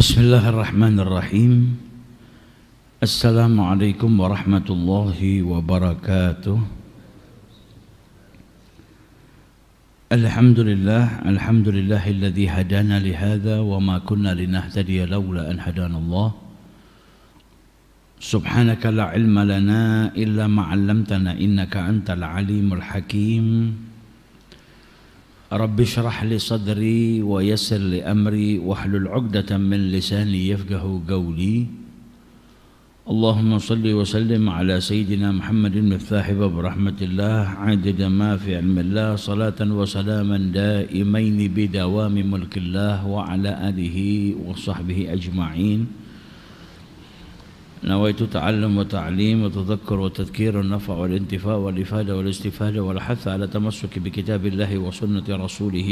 Bismillahirrahmanirrahim. Assalamualaikum warahmatullahi wabarakatuh. Alhamdulillahilladzi hadana lihadza wa ma kunna linahtadiya laula an hadana Allah. Subhanaka la ilma lana illa ma 'allamtana innaka antal alimul hakim. Rabbi syrah li sadri wa yassir li amri wahlul 'uqdatam min lisani yafqahu qawli. Allahumma salli wa sallim ala sayyidina Muhammadin miftahi bab rahmatillah adada ma fi ilmillah salatan wa salaman daimain bi dawami mulkillah wa ala alihi wa sahbihi ajma'in. نويت تعلم وتعليم وتذكر وتذكير والنفع والانتفاع والإفادة والاستفادة والحث على تمسك بكتاب الله وسنة رسوله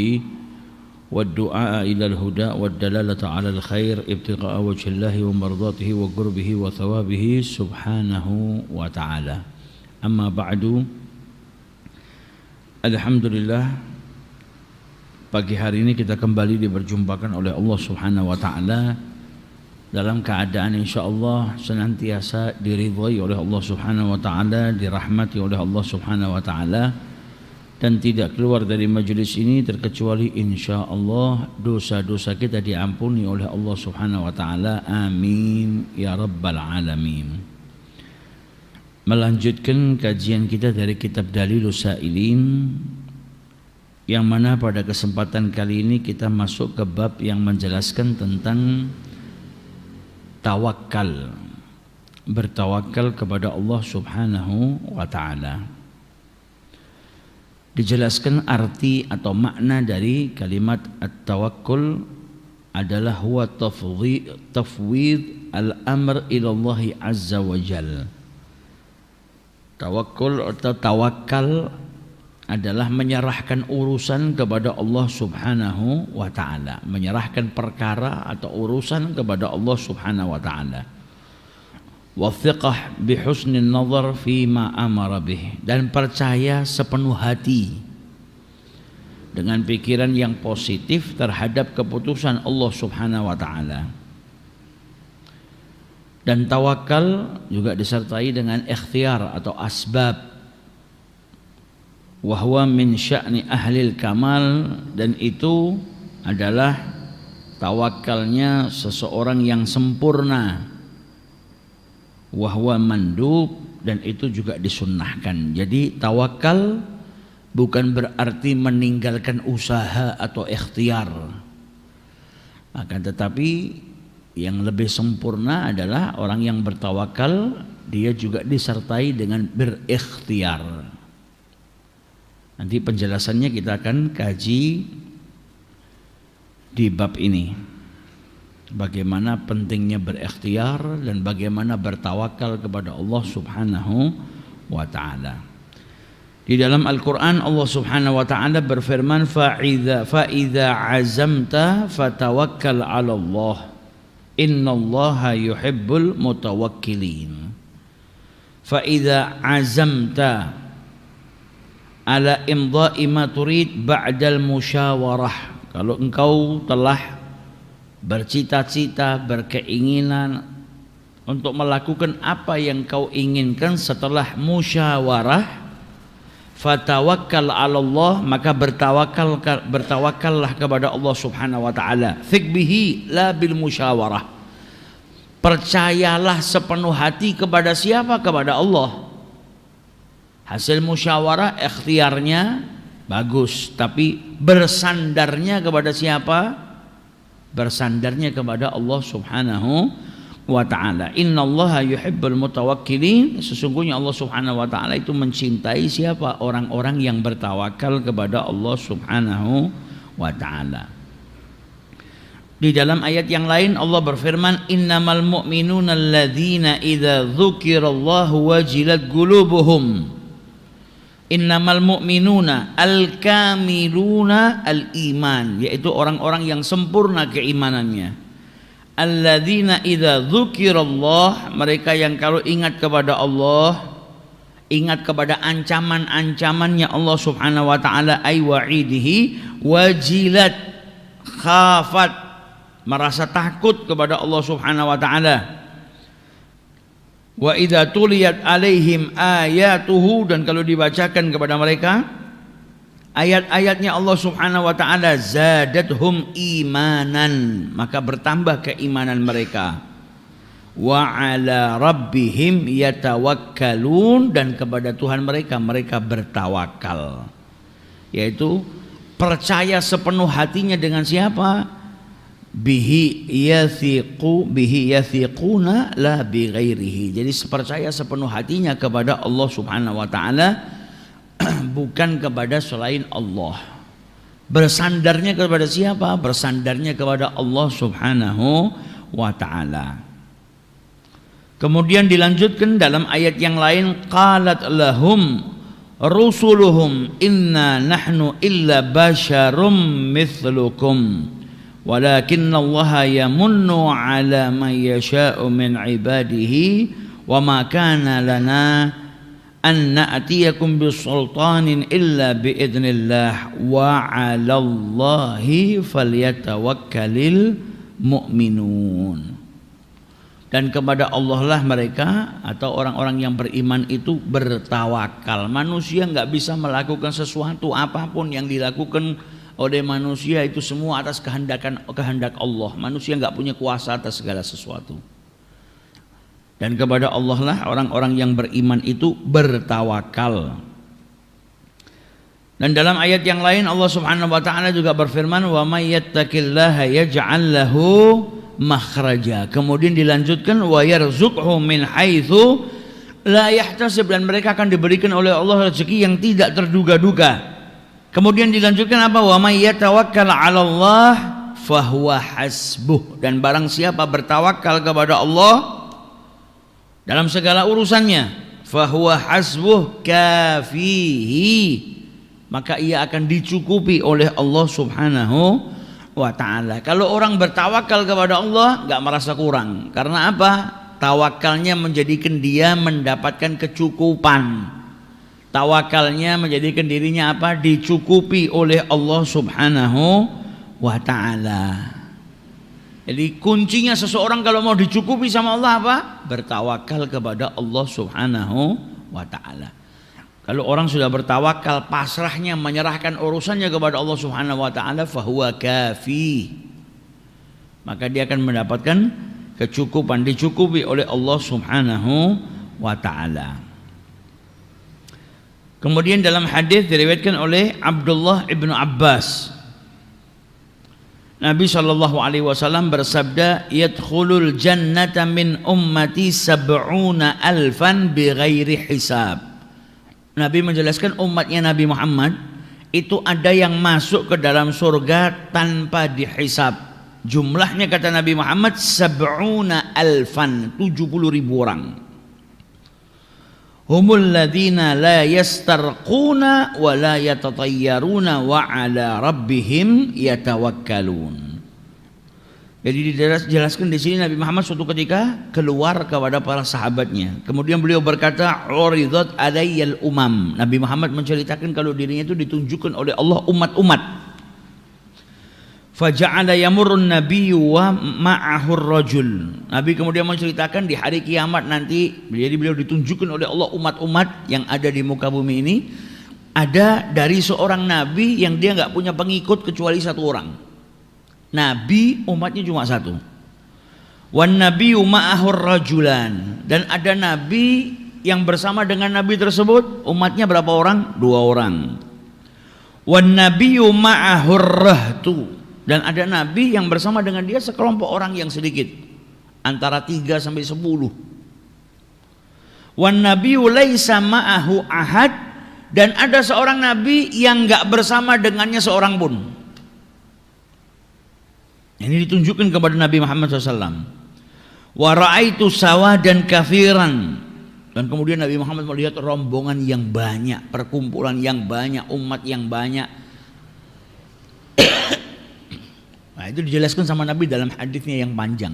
والدعاء إلى الهدى والدلالة على الخير ابتغاء وجه الله ومرضاته وقربه وثوابه سبحانه وتعالى. أما بعد, Alhamdulillah, pagi hari ini kita kembali diperjumpakan oleh Allah Subhanahu wa Ta'ala dalam keadaan insyaallah senantiasa diridhai oleh Allah Subhanahu wa Ta'ala, dirahmati oleh Allah Subhanahu wa Ta'ala, dan tidak keluar dari majelis ini terkecuali insyaallah dosa-dosa kita diampuni oleh Allah Subhanahu wa Ta'ala. Amin ya rabbal alamin. Melanjutkan kajian kita dari kitab Dalilus Sa'ilin, yang mana pada kesempatan kali ini kita masuk ke bab yang menjelaskan tentang tawakal, bertawakal kepada Allah Subhanahu wa Ta'ala. Dijelaskan arti atau makna dari kalimat at-tawakkul adalah huwa tafwid al-amr ila Allah azza wa jal. Tawakkul atau tawakal adalah menyerahkan urusan kepada Allah Subhanahu wa Ta'ala, menyerahkan perkara atau urusan kepada Allah Subhanahu wa Ta'ala. Wathiqah bihusnin nazar fima amara bih, dan percaya sepenuh hati dengan pikiran yang positif terhadap keputusan Allah Subhanahu wa Ta'ala. Dan tawakal juga disertai dengan ikhtiar atau asbab. Wahwa min sya'ni ahlil kamal, dan itu adalah tawakalnya seseorang yang sempurna. Wahwa mandub, dan itu juga disunnahkan. Jadi tawakal bukan berarti meninggalkan usaha atau ikhtiar, akan tetapi yang lebih sempurna adalah orang yang bertawakal dia juga disertai dengan berikhtiar. Nanti penjelasannya kita akan kaji di bab ini, bagaimana pentingnya berikhtiar dan bagaimana bertawakal kepada Allah Subhanahu wa Ta'ala. Di dalam Al-Quran Allah Subhanahu wa Ta'ala berfirman, فَإِذَا عَزَمْتَ فَتَوَكَّلْ عَلَى اللَّهِ إِنَّ اللَّهَ يُحِبُّ الْمُتَوَكِّلِينَ. فَإِذَا عَزَمْتَ ala imdha'i ma turid ba'dal musyawarah. Kalau engkau telah bercita-cita, berkeinginan untuk melakukan apa yang kau inginkan setelah musyawarah, fatawakkal 'ala Allah, maka bertawakallah kepada Allah Subhanahu wa Ta'ala. Thiq bihi la bil musyawarah. Percayalah sepenuh hati kepada siapa? Kepada Allah. Hasil musyawarah ikhtiarnya bagus, tapi bersandarnya kepada siapa? Bersandarnya kepada Allah Subhanahu wa Ta'ala. Innallaha yuhibbul mutawakkilin. Sesungguhnya Allah Subhanahu wa Ta'ala itu mencintai siapa? Orang-orang yang bertawakal kepada Allah Subhanahu wa Ta'ala. Di dalam ayat yang lain Allah berfirman, innamal mu'minuna alladzina idza dzukirallahu wajilat qulubuhum. Innamal mu'minuna al-kamiluna al-iman, yaitu orang-orang yang sempurna keimanannya. Alladzina idza dzukirallah, mereka yang kalau ingat kepada Allah, ingat kepada ancaman-ancamannya Allah Subhanahu wa Ta'ala, ay wa'idihi, wajilat, khafat, merasa takut kepada Allah Subhanahu wa taala. Wa idza tuliyat alaihim ayatuhu, dan kalau dibacakan kepada mereka ayat-ayatnya Allah Subhanahu wa taala, zadathum imanan, maka bertambah keimanan mereka. Wa ala rabbihim yatawakkalun, dan kepada Tuhan mereka bertawakal, yaitu percaya sepenuh hatinya dengan siapa? Bihi yathiquna la bi ghairihi. Jadi percaya sepenuh hatinya kepada Allah Subhanahu wa taala, bukan kepada selain Allah. Bersandarnya kepada siapa? Bersandarnya kepada Allah Subhanahu wa taala. Kemudian dilanjutkan dalam ayat yang lain, qalat lahum rusuluhum inna nahnu illa basyarum mithlukum walakinnallaha yamunnu ala man yasha'u min ibadihi wa ma kana lana an na'tiyakum bisultanin illa biidznillah wa 'alallahi falyatawakkalul mu'minun. Dan kepada Allah lah mereka atau orang-orang yang beriman itu bertawakal. Manusia nggak bisa melakukan sesuatu apapun yang dilakukan oleh manusia itu semua atas kehendak Allah. Manusia nggak punya kuasa atas segala sesuatu. Dan kepada Allah lah orang-orang yang beriman itu bertawakal. Dan dalam ayat yang lain Allah Subhanahu wa taala juga berfirman, wa may yattaqillaha yaj'al lahu makhraja. Kemudian dilanjutkan, wa yarzuqhu min haitsu la yahtasib, dan mereka akan diberikan oleh Allah rezeki yang tidak terduga-duga. Kemudian dilanjutkan apa? Wa may yatawakkal 'ala Allah fahuwa hasbuh, dan barang siapa bertawakal kepada Allah dalam segala urusannya, fahuwa hasbuh kafihi, maka ia akan dicukupi oleh Allah Subhanahu wa ta'ala. Kalau orang bertawakal kepada Allah nggak merasa kurang. Karena apa? Tawakalnya menjadikan dia mendapatkan kecukupan. Tawakalnya menjadikan dirinya apa? Dicukupi oleh Allah Subhanahu wa ta'ala. Jadi kuncinya seseorang kalau mau dicukupi sama Allah apa? Bertawakal kepada Allah Subhanahu wa ta'ala. Kalau orang sudah bertawakal, pasrahnya, menyerahkan urusannya kepada Allah Subhanahu wa ta'ala, fahuwa kafi, maka dia akan mendapatkan kecukupan, dicukupi oleh Allah Subhanahu wa ta'ala. Kemudian dalam hadis diriwayatkan oleh Abdullah ibnu Abbas, Nabi SAW bersabda, yadkhulul jannata min ummati sab'una alfan bighairi hisab. Nabi menjelaskan umatnya Nabi Muhammad itu ada yang masuk ke dalam surga tanpa dihisab. Jumlahnya kata Nabi Muhammad sab'una alfan, 70.000 orang. Humul ladzina la yastarquna wa la yatatayyaruna wa ala rabbihim yatawakkalun. Jadi dijelaskan di sini Nabi Muhammad suatu ketika keluar kepada para sahabatnya. Kemudian beliau berkata, uridat alayyal umam. Nabi Muhammad menceritakan kalau dirinya itu ditunjukkan oleh Allah umat-umat. Faja'ala yamurrun nabiyyu wa ma'ahur rajul. Nabi kemudian menceritakan di hari kiamat nanti, jadi beliau ditunjukkan oleh Allah umat-umat yang ada di muka bumi ini, ada dari seorang nabi yang dia nggak punya pengikut kecuali satu orang. Nabi umatnya cuma satu. Wan nabiyyu ma'ahur rajulan, dan ada nabi yang bersama dengan nabi tersebut umatnya berapa orang? 2 orang. Wan nabiyyu ma'ahur rahtu, dan ada nabi yang bersama dengan dia sekelompok orang yang sedikit, antara 3 sampai 10. Wan nabiyyu laisa ma'ahu ahad, dan ada seorang nabi yang enggak bersama dengannya seorang pun. Ini ditunjukkan kepada Nabi Muhammad SAW. Wa ra'aitu sawadan kafiran, dan kemudian Nabi Muhammad melihat rombongan yang banyak, perkumpulan yang banyak, umat yang banyak. Nah, itu dijelaskan sama Nabi dalam hadisnya yang panjang.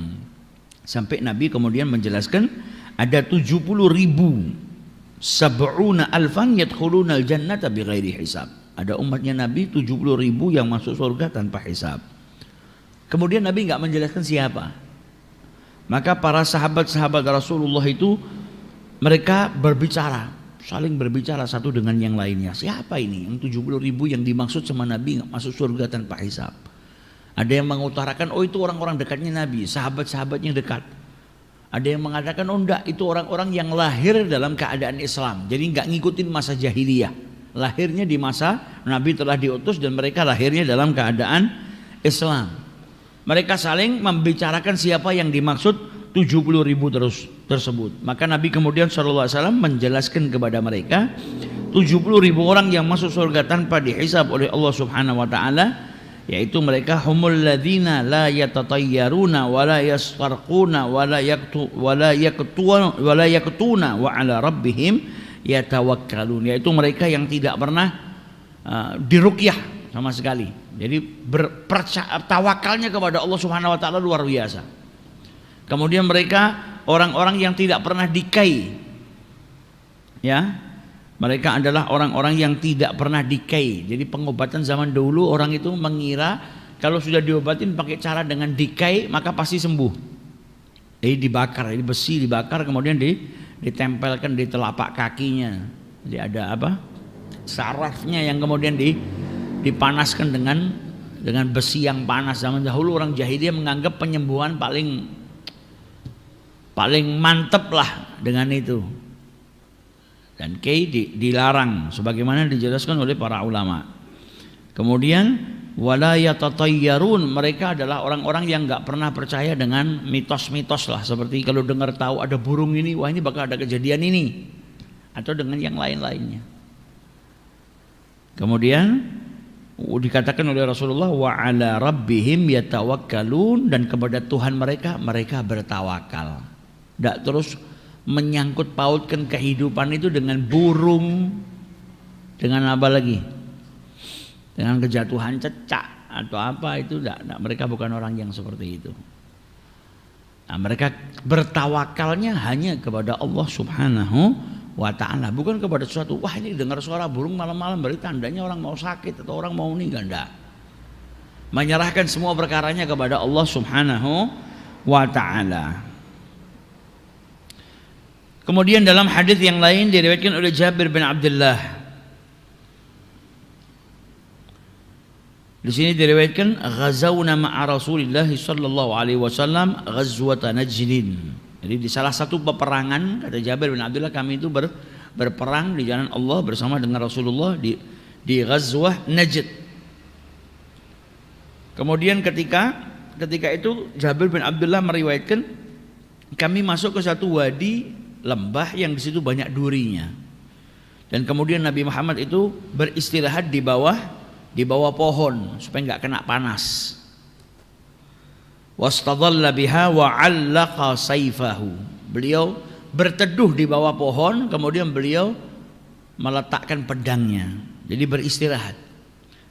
Sampai Nabi kemudian menjelaskan ada 70.000, sab'una alfan yadkhuluna al-jannata bighairi hisab. Ada umatnya Nabi 70.000 yang masuk surga tanpa hisab. Kemudian Nabi nggak menjelaskan siapa. Maka para sahabat-sahabat Rasulullah itu mereka berbicara, saling berbicara satu dengan yang lainnya. Siapa ini yang 70.000 yang dimaksud sama Nabi masuk surga tanpa hisab? Ada yang mengutarakan, oh itu orang-orang dekatnya Nabi, sahabat-sahabatnya dekat. Ada yang mengatakan, oh enggak, itu orang-orang yang lahir dalam keadaan Islam, jadi nggak ngikutin masa jahiliyah. Lahirnya di masa Nabi telah diutus dan mereka lahirnya dalam keadaan Islam. Mereka saling membicarakan siapa yang dimaksud 70.000 tersebut. Maka Nabi kemudian SAW menjelaskan kepada mereka 70.000 orang yang masuk surga tanpa dihisab oleh Allah Subhanahu wa taala, yaitu mereka humul ladzina la yatatayyaruna wa la yastarquna wa la yaqtuna wa ala rabbihim yatawakkalun, yaitu mereka yang tidak pernah diruqyah sama sekali. Jadi tawakalnya kepada Allah Subhanahu wa taala luar biasa. Kemudian mereka orang-orang yang tidak pernah dikai. Ya. Mereka adalah orang-orang yang tidak pernah dikai. Jadi pengobatan zaman dulu orang itu mengira kalau sudah diobatin pakai cara dengan dikai maka pasti sembuh. Jadi dibakar, ini besi dibakar kemudian ditempelkan di telapak kakinya. Jadi ada apa? Sarafnya yang kemudian dipanaskan dengan besi yang panas. Zaman dahulu orang jahiliyah menganggap penyembuhan paling mantep lah dengan itu. Dan dilarang sebagaimana dijelaskan oleh para ulama. Kemudian wala yatatayyarun, mereka adalah orang-orang yang enggak pernah percaya dengan mitos-mitos lah, seperti kalau dengar tahu ada burung ini, wah ini bakal ada kejadian ini, atau dengan yang lain-lainnya. Kemudian dikatakan oleh Rasulullah wa ala rabbihim yatawakkalun, dan kepada Tuhan mereka bertawakal. Tidak terus menyangkut pautkan kehidupan itu dengan burung, dengan apa lagi, dengan kejatuhan cecak atau apa, itu tidak. Mereka bukan orang yang seperti itu. Nah, mereka bertawakalnya hanya kepada Allah Subhanahu wa ta'ala, bukan kepada sesuatu. Wah ini dengar suara burung malam-malam berarti tandanya orang mau sakit atau orang mau meninggal. Enggak. Menyerahkan semua perkaranya kepada Allah Subhanahu wa ta'ala. Kemudian dalam hadis yang lain diriwayatkan oleh Jabir bin Abdullah, di sini diriwayatkan ghazawna ma'a Rasulillah sallallahu alaihi wasallam ghazwata Najdin. Jadi di salah satu peperangan, kata Jabir bin Abdullah, kami itu berperang di jalan Allah bersama dengan Rasulullah di Ghazwah Najd. Kemudian ketika itu Jabir bin Abdullah meriwayatkan kami masuk ke satu wadi lembah yang di situ banyak durinya. Dan kemudian Nabi Muhammad itu beristirahat di bawah pohon supaya enggak kena panas. Wastadalla biha wa 'allaqa sayfahu. Beliau berteduh di bawah pohon, kemudian beliau meletakkan pedangnya. Jadi beristirahat.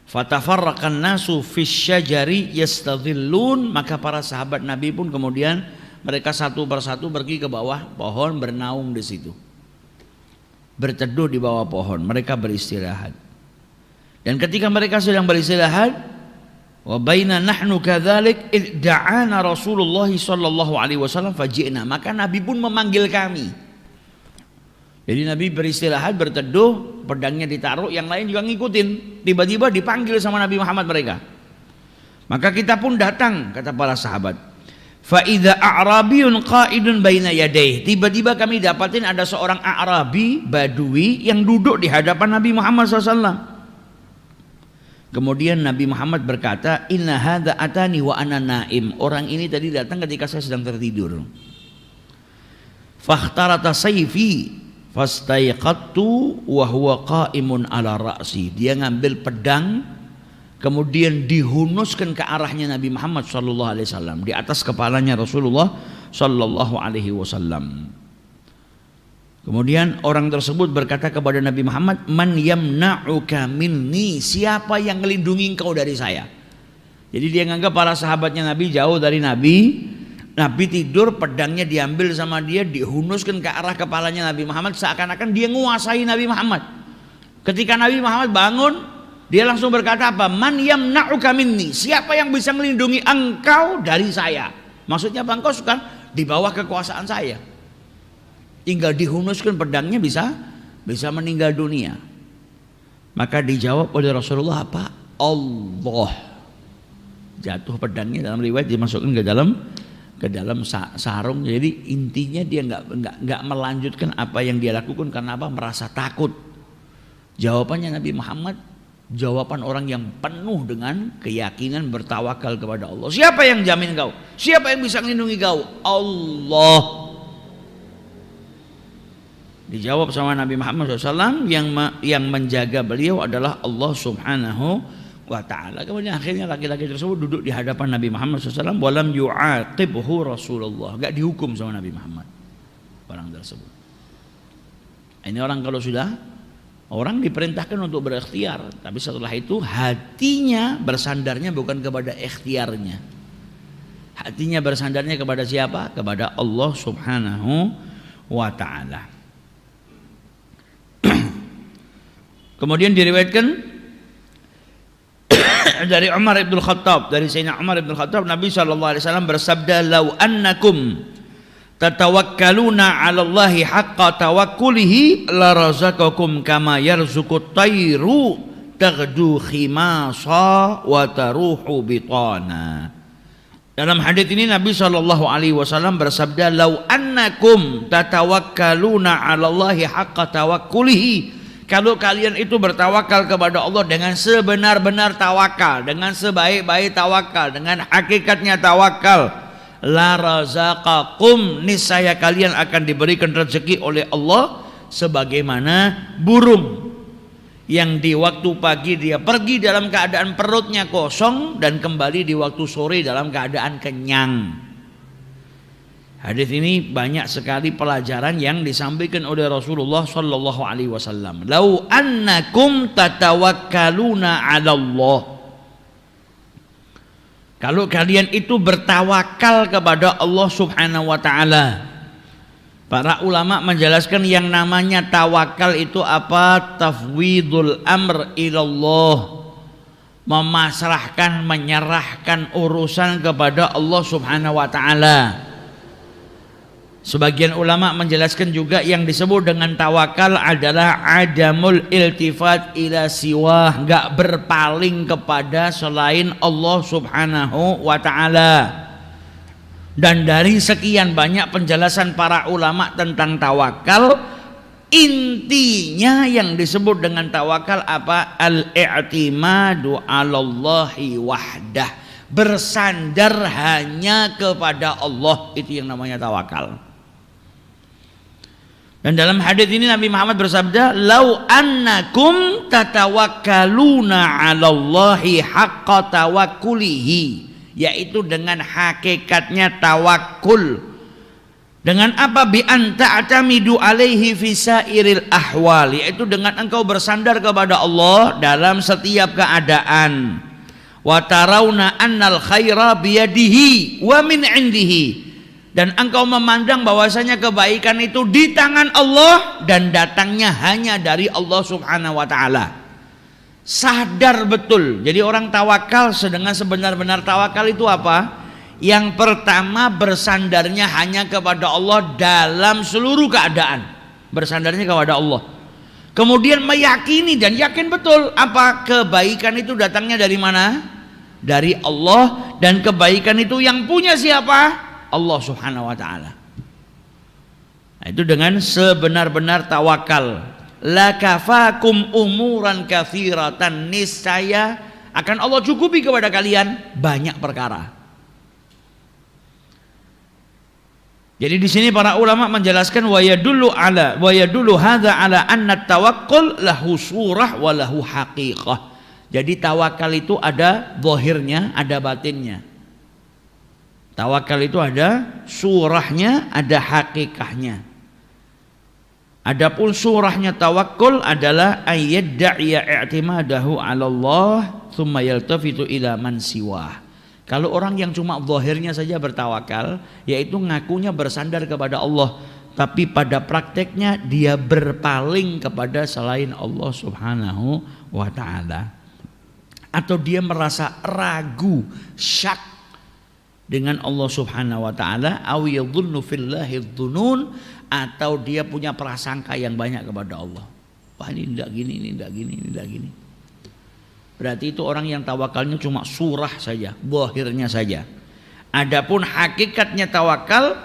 Fatafarraqan nasu fisyajari yastadhillun, maka para sahabat Nabi pun kemudian mereka satu persatu pergi ke bawah pohon bernaung di situ. Berteduh di bawah pohon, mereka beristirahat. Dan ketika mereka sedang beristirahat, wa baina nahnu kadzalik idda'ana Rasulullah sallallahu alaihi wasallam faji'na, maka Nabi pun memanggil kami. Jadi Nabi beristirahat, berteduh, pedangnya ditaruh, yang lain juga ngikutin. Tiba-tiba dipanggil sama Nabi Muhammad mereka. Maka kita pun datang, kata para sahabat. Fa idza a'rabiyun qa'idun baina yadayhi. Tiba-tiba kami dapatin ada seorang A'rabi, Badui yang duduk di hadapan Nabi Muhammad SAW. Kemudian Nabi Muhammad berkata, inna hadza atani wa ana naim. Orang ini tadi datang ketika saya sedang tertidur. Fakhtarata sayfi fastaiqattu wa huwa qa'imun ala ra'si. Dia ngambil pedang kemudian dihunuskan ke arahnya Nabi Muhammad sallallahu alaihi wasallam, di atas kepalanya Rasulullah sallallahu alaihi wasallam. Kemudian orang tersebut berkata kepada Nabi Muhammad, man yamna'uka minni, siapa yang melindungi engkau dari saya? Jadi dia menganggap para sahabatnya Nabi jauh dari Nabi. Nabi tidur, pedangnya diambil sama dia, dihunuskan ke arah kepalanya Nabi Muhammad, seakan-akan dia menguasai Nabi Muhammad. Ketika Nabi Muhammad bangun, Dia langsung berkata apa? Man yamna'uka minni, siapa yang bisa melindungi engkau dari saya? Maksudnya engkau kan di bawah kekuasaan saya. Tinggal dihunuskan pedangnya bisa meninggal dunia. Maka dijawab oleh Rasulullah apa? Allah. Jatuh pedangnya, dalam riwayat dimasukkan ke dalam sarung. Jadi intinya dia nggak melanjutkan apa yang dia lakukan karena apa? Merasa takut. Jawabannya Nabi Muhammad, jawaban orang yang penuh dengan keyakinan, bertawakal kepada Allah. Siapa yang jamin kau? Siapa yang bisa melindungi kau? Allah. Dijawab sama Nabi Muhammad SAW, yang menjaga beliau adalah Allah Subhanahu wa ta'ala. Kemudian akhirnya laki-laki tersebut duduk di hadapan Nabi Muhammad SAW. Walam yu'aqibhu Rasulullah, gak dihukum sama Nabi Muhammad orang tersebut. Ini orang kalau sudah, orang diperintahkan untuk berikhtiar, tapi setelah itu hatinya bersandarnya bukan kepada ikhtiarnya. Hatinya bersandarnya kepada siapa? Kepada Allah Subhanahu wa ta'ala. Kemudian diriwayatkan dari Umar bin Khattab, dari Sayyidina Umar bin Khattab, Nabi SAW bersabda, "Lau annakum tatawakkaluna 'ala Allahi haqqa tawakkulihi la razaqakum kama yarzuqut tayru taghdu khimasa wa taruhu bitana." Dalam hadis ini Nabi SAW bersabda, "Lau annakum tatawakkaluna 'ala Allahi haqqa tawakkulihi." Kalau kalian itu bertawakal kepada Allah dengan sebenar-benar tawakal, dengan sebaik-baik tawakal, dengan hakikatnya tawakal, la razaqakum, niscaya kalian akan diberikan rezeki oleh Allah sebagaimana burung yang di waktu pagi dia pergi dalam keadaan perutnya kosong dan kembali di waktu sore dalam keadaan kenyang. Hadis ini banyak sekali pelajaran yang disampaikan oleh Rasulullah sallallahu alaihi wasallam. Lau annakum tatawakkaluna 'ala Allah. Kalau kalian itu bertawakal kepada Allah Subhanahu wa taala. Para ulama menjelaskan yang namanya tawakal itu apa? Tafwidul amr ilallah. Memasrahkan, menyerahkan urusan kepada Allah Subhanahu wa taala. Sebagian ulama menjelaskan juga yang disebut dengan tawakal adalah adamul iltifat ila siwah, enggak berpaling kepada selain Allah Subhanahu wa taala. Dan dari sekian banyak penjelasan para ulama tentang tawakal, intinya yang disebut dengan tawakal apa? Al-i'timadu 'alallahi wahdah. Bersandar hanya kepada Allah, itu yang namanya tawakal. Dan dalam hadis ini Nabi Muhammad bersabda, "Lau annakum tatawakkaluna 'alallahi haqqa tawakkulihi," yaitu dengan hakikatnya tawakul. Dengan apa? Bi an ta'tamidu alaihi fi sairil ahwal, yaitu dengan engkau bersandar kepada Allah dalam setiap keadaan. Wa tarawna annal khaira biyadihi wa min indihi, dan engkau memandang bahwasanya kebaikan itu di tangan Allah dan datangnya hanya dari Allah Subhanahu wa taala. Sadar betul. Jadi orang tawakal dengan sebenar-benar tawakal itu apa? Yang pertama, bersandarnya hanya kepada Allah dalam seluruh keadaan. Bersandarnya kepada Allah. Kemudian meyakini dan yakin betul apa? Kebaikan itu datangnya dari mana? Dari Allah, dan kebaikan itu yang punya siapa? Allah Subhanahu wa taala. Nah, itu dengan sebenar-benar tawakal. La kafakum umuran katsiratan, niscaya akan Allah cukupi kepada kalian banyak perkara. Jadi di sini para ulama menjelaskan wa yadullu hadza ala anna tawakkul lahu surah wa lahu haqiqah. Jadi tawakal itu ada zahirnya, ada batinnya. Tawakal itu ada surahnya, ada hakikahnya. Adapun surahnya tawakul adalah ayyadda'iya i'timadahu 'ala Allah thumma yaltafitu ila man siwah. Kalau orang yang cuma zahirnya saja bertawakal, yaitu ngakunya bersandar kepada Allah, tapi pada prakteknya dia berpaling kepada selain Allah Subhanahu wa taala. atau dia merasa ragu, syak dengan Allah Subhanahu wa taala, aw yadhunnu fillahi dhunun, atau dia punya prasangka yang banyak kepada Allah. Wah, ini tidak gini, ini tidak gini, ini tidak gini. Berarti itu orang yang tawakalnya cuma surah saja, zahirnya saja. Adapun hakikatnya tawakal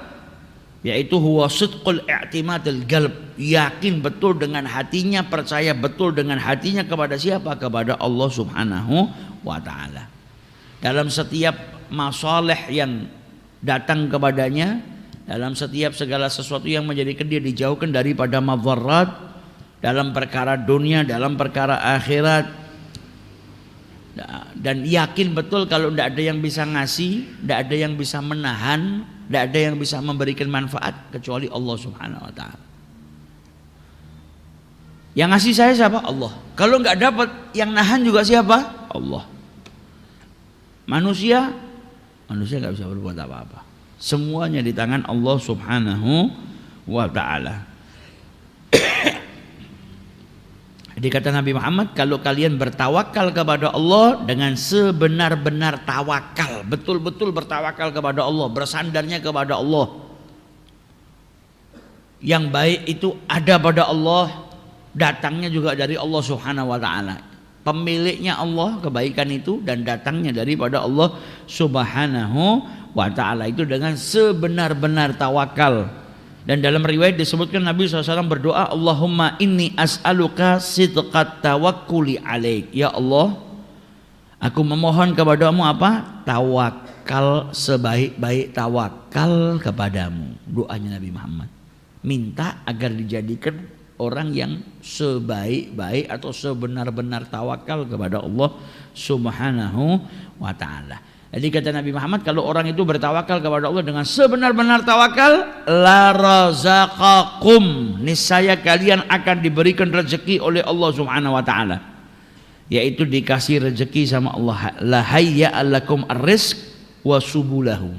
yaitu huwa sidqul i'timadil qalb, yakin betul dengan hatinya, percaya betul dengan hatinya kepada siapa? Kepada Allah Subhanahu wa taala. Dalam setiap masalah yang datang kepadanya, dalam setiap segala sesuatu yang menjadikan dia dijauhkan daripada madzarat, dalam perkara dunia, dalam perkara akhirat, dan yakin betul kalau tidak ada yang bisa ngasih, tidak ada yang bisa menahan, tidak ada yang bisa memberikan manfaat kecuali Allah Subhanahu wa taala. Yang ngasih saya siapa? Allah. Kalau nggak dapat, yang nahan juga siapa? Allah. Manusia nggak bisa berbuat apa-apa. Semuanya di tangan Allah Subhanahu wa taala. Jadi kata Nabi Muhammad, kalau kalian bertawakal kepada Allah dengan sebenar-benar tawakal, betul-betul bertawakal kepada Allah, bersandarnya kepada Allah, yang baik itu ada pada Allah, datangnya juga dari Allah Subhanahu wa taala. Pemiliknya Allah kebaikan itu, dan datangnya daripada Allah Subhanahu wa taala, itu dengan sebenar-benar tawakal. Dan dalam riwayat disebutkan Nabi SAW berdoa, Allahumma inni as'aluka sidqat tawakkuli alaik. Ya Allah, aku memohon kepadamu apa? Tawakal, sebaik-baik tawakal kepadamu. Doanya Nabi Muhammad, minta agar dijadikan orang yang sebaik-baik atau sebenar-benar tawakal kepada Allah Subhanahu wa ta'ala. Jadi kata Nabi Muhammad, kalau orang itu bertawakal kepada Allah dengan sebenar-benar tawakal, la razaqakum, niscaya kalian akan diberikan rezeki oleh Allah Subhanahu wa taala, yaitu dikasih rezeki sama Allah. La hayya lakum ar-rizq wa subulahu,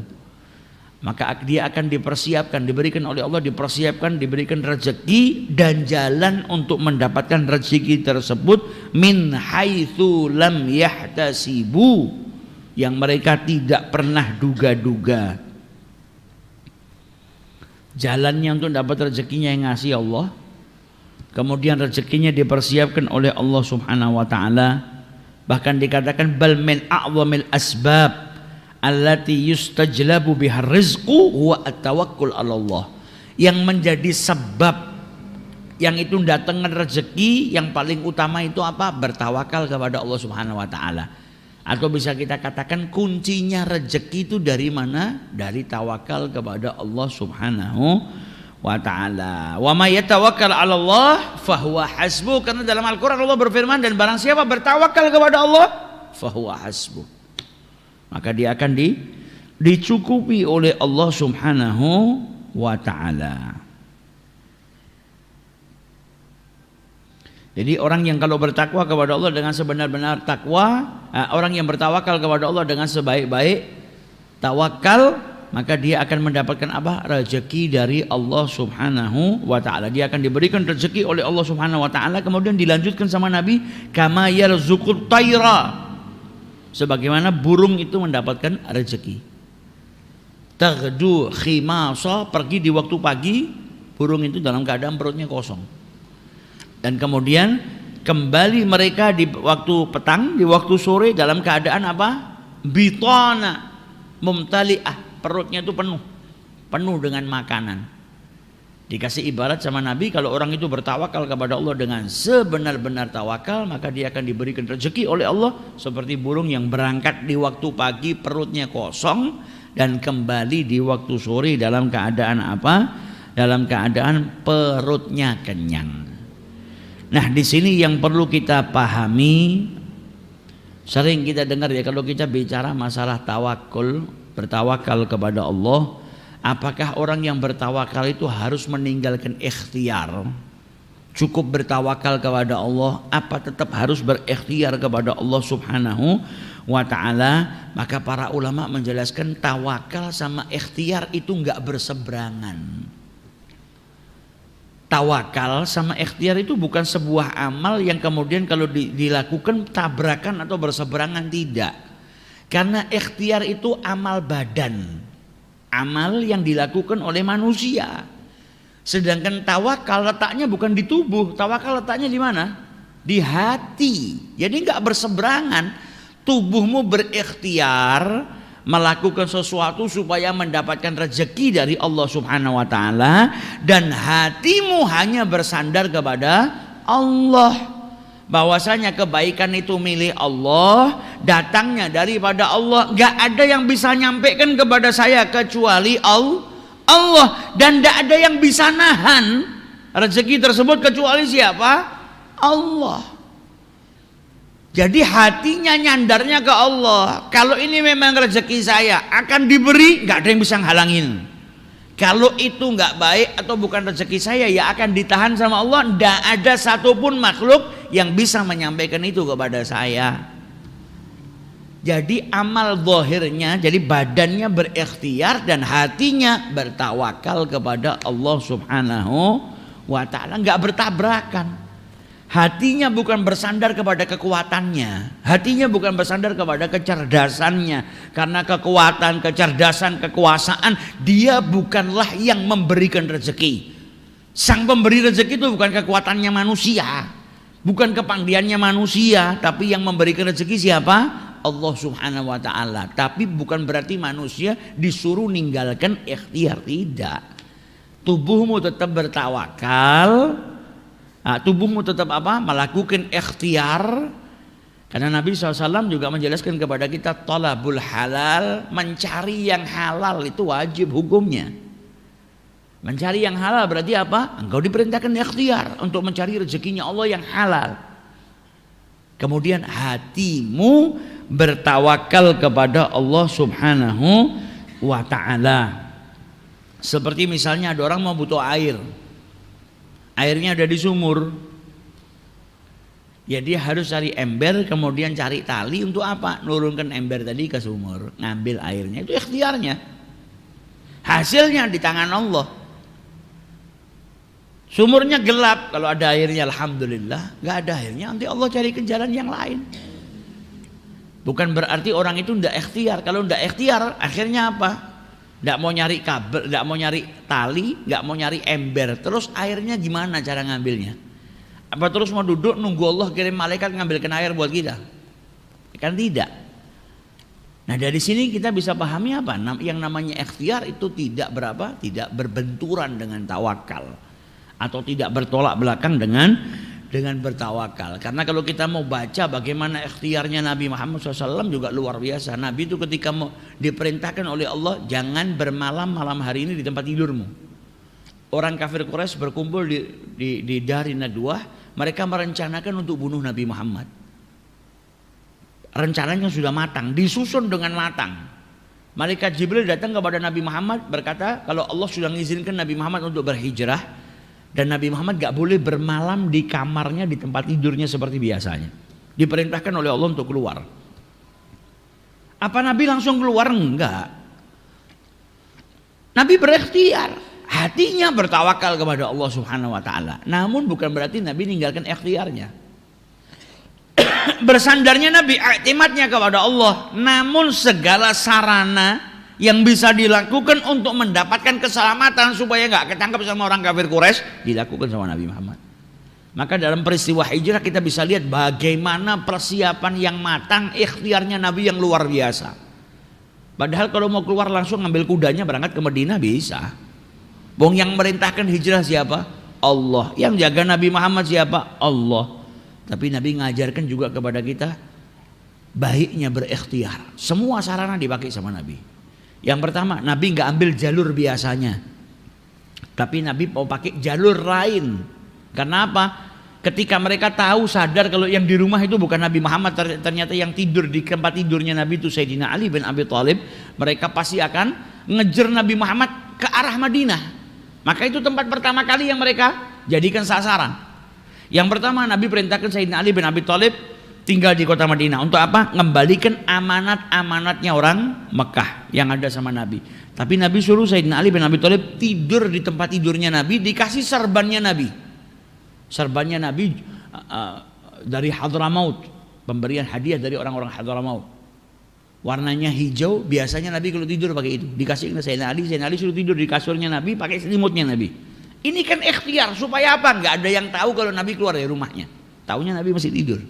maka dia akan dipersiapkan, diberikan oleh Allah, dipersiapkan, diberikan rezeki dan jalan untuk mendapatkan rezeki tersebut min haitsu lam yahtasibu, yang mereka tidak pernah duga-duga. Jalannya untuk dapat rezekinya yang ngasih Allah, kemudian rezekinya dipersiapkan oleh Allah Subhanahu wa taala. Bahkan dikatakan bal min a'zamil asbab allati yustajlabu bihar rizqu huwa at-tawakkul 'ala Allah. Yang menjadi sebab yang itu datangkan rezeki yang paling utama itu apa? Bertawakal kepada Allah Subhanahu wa taala. Atau bisa kita katakan kuncinya rezeki itu dari mana? Dari tawakal kepada Allah Subhanahu wa taala. Wa may yatawakkal 'ala Allah fahuwa hasbuh, karena dalam Al-Qur'an Allah berfirman, dan barang siapa bertawakal kepada Allah fahuwa hasbuh, maka dia akan dicukupi oleh Allah Subhanahu wa taala. Jadi orang yang kalau bertakwa kepada Allah dengan sebenar-benar takwa, orang yang bertawakal kepada Allah dengan sebaik-baik tawakal, maka dia akan mendapatkan apa? Rezeki dari Allah Subhanahu wa taala. Dia akan diberikan rezeki oleh Allah Subhanahu wa taala. Kemudian dilanjutkan sama Nabi, kama yarzuqut tayra, sebagaimana burung itu mendapatkan rezeki. Taghdu khimasa, pergi di waktu pagi, burung itu dalam keadaan perutnya kosong. Dan kemudian kembali mereka di waktu petang, di waktu sore dalam keadaan apa? Bitana mumtali'ah, perutnya itu penuh dengan makanan. Dikasih ibarat sama Nabi, kalau orang itu bertawakal kepada Allah dengan sebenar-benar tawakal, maka dia akan diberikan rezeki oleh Allah seperti burung yang berangkat di waktu pagi perutnya kosong dan kembali di waktu sore dalam keadaan apa? Dalam keadaan perutnya kenyang. Nah, di sini yang perlu kita pahami, sering kita dengar ya kalau kita bicara masalah tawakul, bertawakal kepada Allah, apakah orang yang bertawakal itu harus meninggalkan ikhtiar? Cukup bertawakal kepada Allah, apa tetap harus berikhtiar kepada Allah Subhanahu wa taala? Maka para ulama menjelaskan tawakal sama ikhtiar itu enggak berseberangan. tawakal sama ikhtiar itu bukan sebuah amal yang kemudian kalau dilakukan tabrakan atau berseberangan, tidak. Karena ikhtiar itu amal badan, amal yang dilakukan oleh manusia. Sedangkan tawakal letaknya bukan di tubuh, tawakal letaknya di mana? Di hati. Jadi nggak berseberangan. Tubuhmu berikhtiar melakukan sesuatu supaya mendapatkan rezeki dari Allah Subhanahu wa taala, dan hatimu hanya bersandar kepada Allah. Bahwasanya kebaikan itu milik Allah, datangnya daripada Allah. Gak ada yang bisa nyampaikan kepada saya kecuali Allah, dan gak ada yang bisa nahan rezeki tersebut kecuali siapa? Allah. Jadi hatinya nyandarnya ke Allah. Kalau ini memang rezeki saya akan diberi, nggak ada yang bisa ngalangin. Kalau itu nggak baik atau bukan rezeki saya, ya akan ditahan sama Allah. Nggak ada satupun makhluk yang bisa menyampaikan itu kepada saya. Jadi amal zahirnya, jadi badannya berikhtiar dan hatinya bertawakal kepada Allah Subhanahu wa taala, nggak bertabrakan. Hatinya bukan bersandar kepada kekuatannya, hatinya bukan bersandar kepada kecerdasannya. Karena kekuatan, kecerdasan, kekuasaan, dia bukanlah yang memberikan rezeki. Sang pemberi rezeki itu bukan kekuatannya manusia, bukan kepanggiannya manusia, tapi yang memberikan rezeki siapa? Allah Subhanahu wa taala. Tapi bukan berarti manusia disuruh ninggalkan ikhtiar, tidak. Tubuhmu tetap bertawakal. Tubuhmu tetap apa? Melakukan ikhtiar. Karena Nabi SAW juga menjelaskan kepada kita, talabul halal, mencari yang halal itu wajib hukumnya. Mencari yang halal berarti apa? Engkau diperintahkan ikhtiar untuk mencari rezekinya Allah yang halal. Kemudian hatimu bertawakal kepada Allah Subhanahu wa ta'ala. Seperti misalnya ada orang mau butuh air, airnya ada di sumur, ya dia harus cari ember, kemudian cari tali untuk apa? Nurunkan ember tadi ke sumur, ngambil airnya, itu ikhtiarnya. Hasilnya di tangan Allah. Sumurnya gelap, kalau ada airnya alhamdulillah, nggak ada airnya nanti Allah carikan jalan yang lain. Bukan berarti orang itu ndak ikhtiar. Kalau ndak ikhtiar akhirnya apa? Nggak mau nyari kabel, nggak mau nyari tali, nggak mau nyari ember, terus airnya gimana cara ngambilnya? Apa terus mau duduk nunggu Allah kirim malaikat ngambilkan air buat kita? Kan tidak. Nah dari sini kita bisa pahami apa? Yang namanya ikhtiar itu tidak berbenturan dengan tawakal, atau tidak bertolak belakang dengan bertawakal. Karena kalau kita mau baca bagaimana ikhtiarnya Nabi Muhammad SAW juga luar biasa. Nabi itu ketika mau diperintahkan oleh Allah, jangan bermalam malam hari ini di tempat tidurmu. Orang kafir Quraisy berkumpul di Dari Nadwah, mereka merencanakan untuk bunuh Nabi Muhammad. Rencananya sudah matang, disusun dengan matang. Malaikat Jibril datang kepada Nabi Muhammad berkata, kalau Allah sudah mengizinkan Nabi Muhammad untuk berhijrah, dan Nabi Muhammad gak boleh bermalam di kamarnya, di tempat tidurnya seperti biasanya. Diperintahkan oleh Allah untuk keluar. Apa Nabi langsung keluar? Enggak. Nabi berikhtiar, hatinya bertawakal kepada Allah Subhanahu wa taala. Namun bukan berarti Nabi meninggalkan ikhtiarnya. Bersandarnya Nabi, i'timadnya kepada Allah. Namun segala sarana yang bisa dilakukan untuk mendapatkan keselamatan supaya nggak ketangkap sama orang kafir Quraisy dilakukan sama Nabi Muhammad. Maka dalam peristiwa hijrah kita bisa lihat bagaimana persiapan yang matang, ikhtiarnya Nabi yang luar biasa. Padahal kalau mau keluar langsung ngambil kudanya berangkat ke Madinah bisa. Bong yang merintahkan hijrah siapa? Allah. Yang jaga Nabi Muhammad siapa? Allah. Tapi Nabi ngajarkan juga kepada kita baiknya berikhtiar. Semua sarana dipakai sama Nabi. Yang pertama, Nabi nggak ambil jalur biasanya, tapi Nabi mau pakai jalur lain. Karena apa? Ketika mereka tahu sadar kalau yang di rumah itu bukan Nabi Muhammad, ternyata yang tidur di tempat tidurnya Nabi itu Sayyidina Ali bin Abi Thalib, mereka pasti akan ngejar Nabi Muhammad ke arah Madinah. Maka itu tempat pertama kali yang mereka jadikan sasaran. Yang pertama Nabi perintahkan Sayyidina Ali bin Abi Thalib tinggal di kota Madinah. Untuk apa? Ngembalikan amanat-amanatnya orang Mekah yang ada sama Nabi. Tapi Nabi suruh Sayyidina Ali bin Abi Thalib tidur di tempat tidurnya Nabi, dikasih serbannya Nabi. Serbannya Nabi dari Hadramaut, pemberian hadiah dari orang-orang Hadramaut. Warnanya hijau, biasanya Nabi kalau tidur pakai itu. Dikasih ke Sayyidina Ali suruh tidur di kasurnya Nabi, pakai selimutnya Nabi. Ini kan ikhtiar, supaya apa? Nggak ada yang tahu kalau Nabi keluar dari rumahnya. Taunya Nabi masih tidur.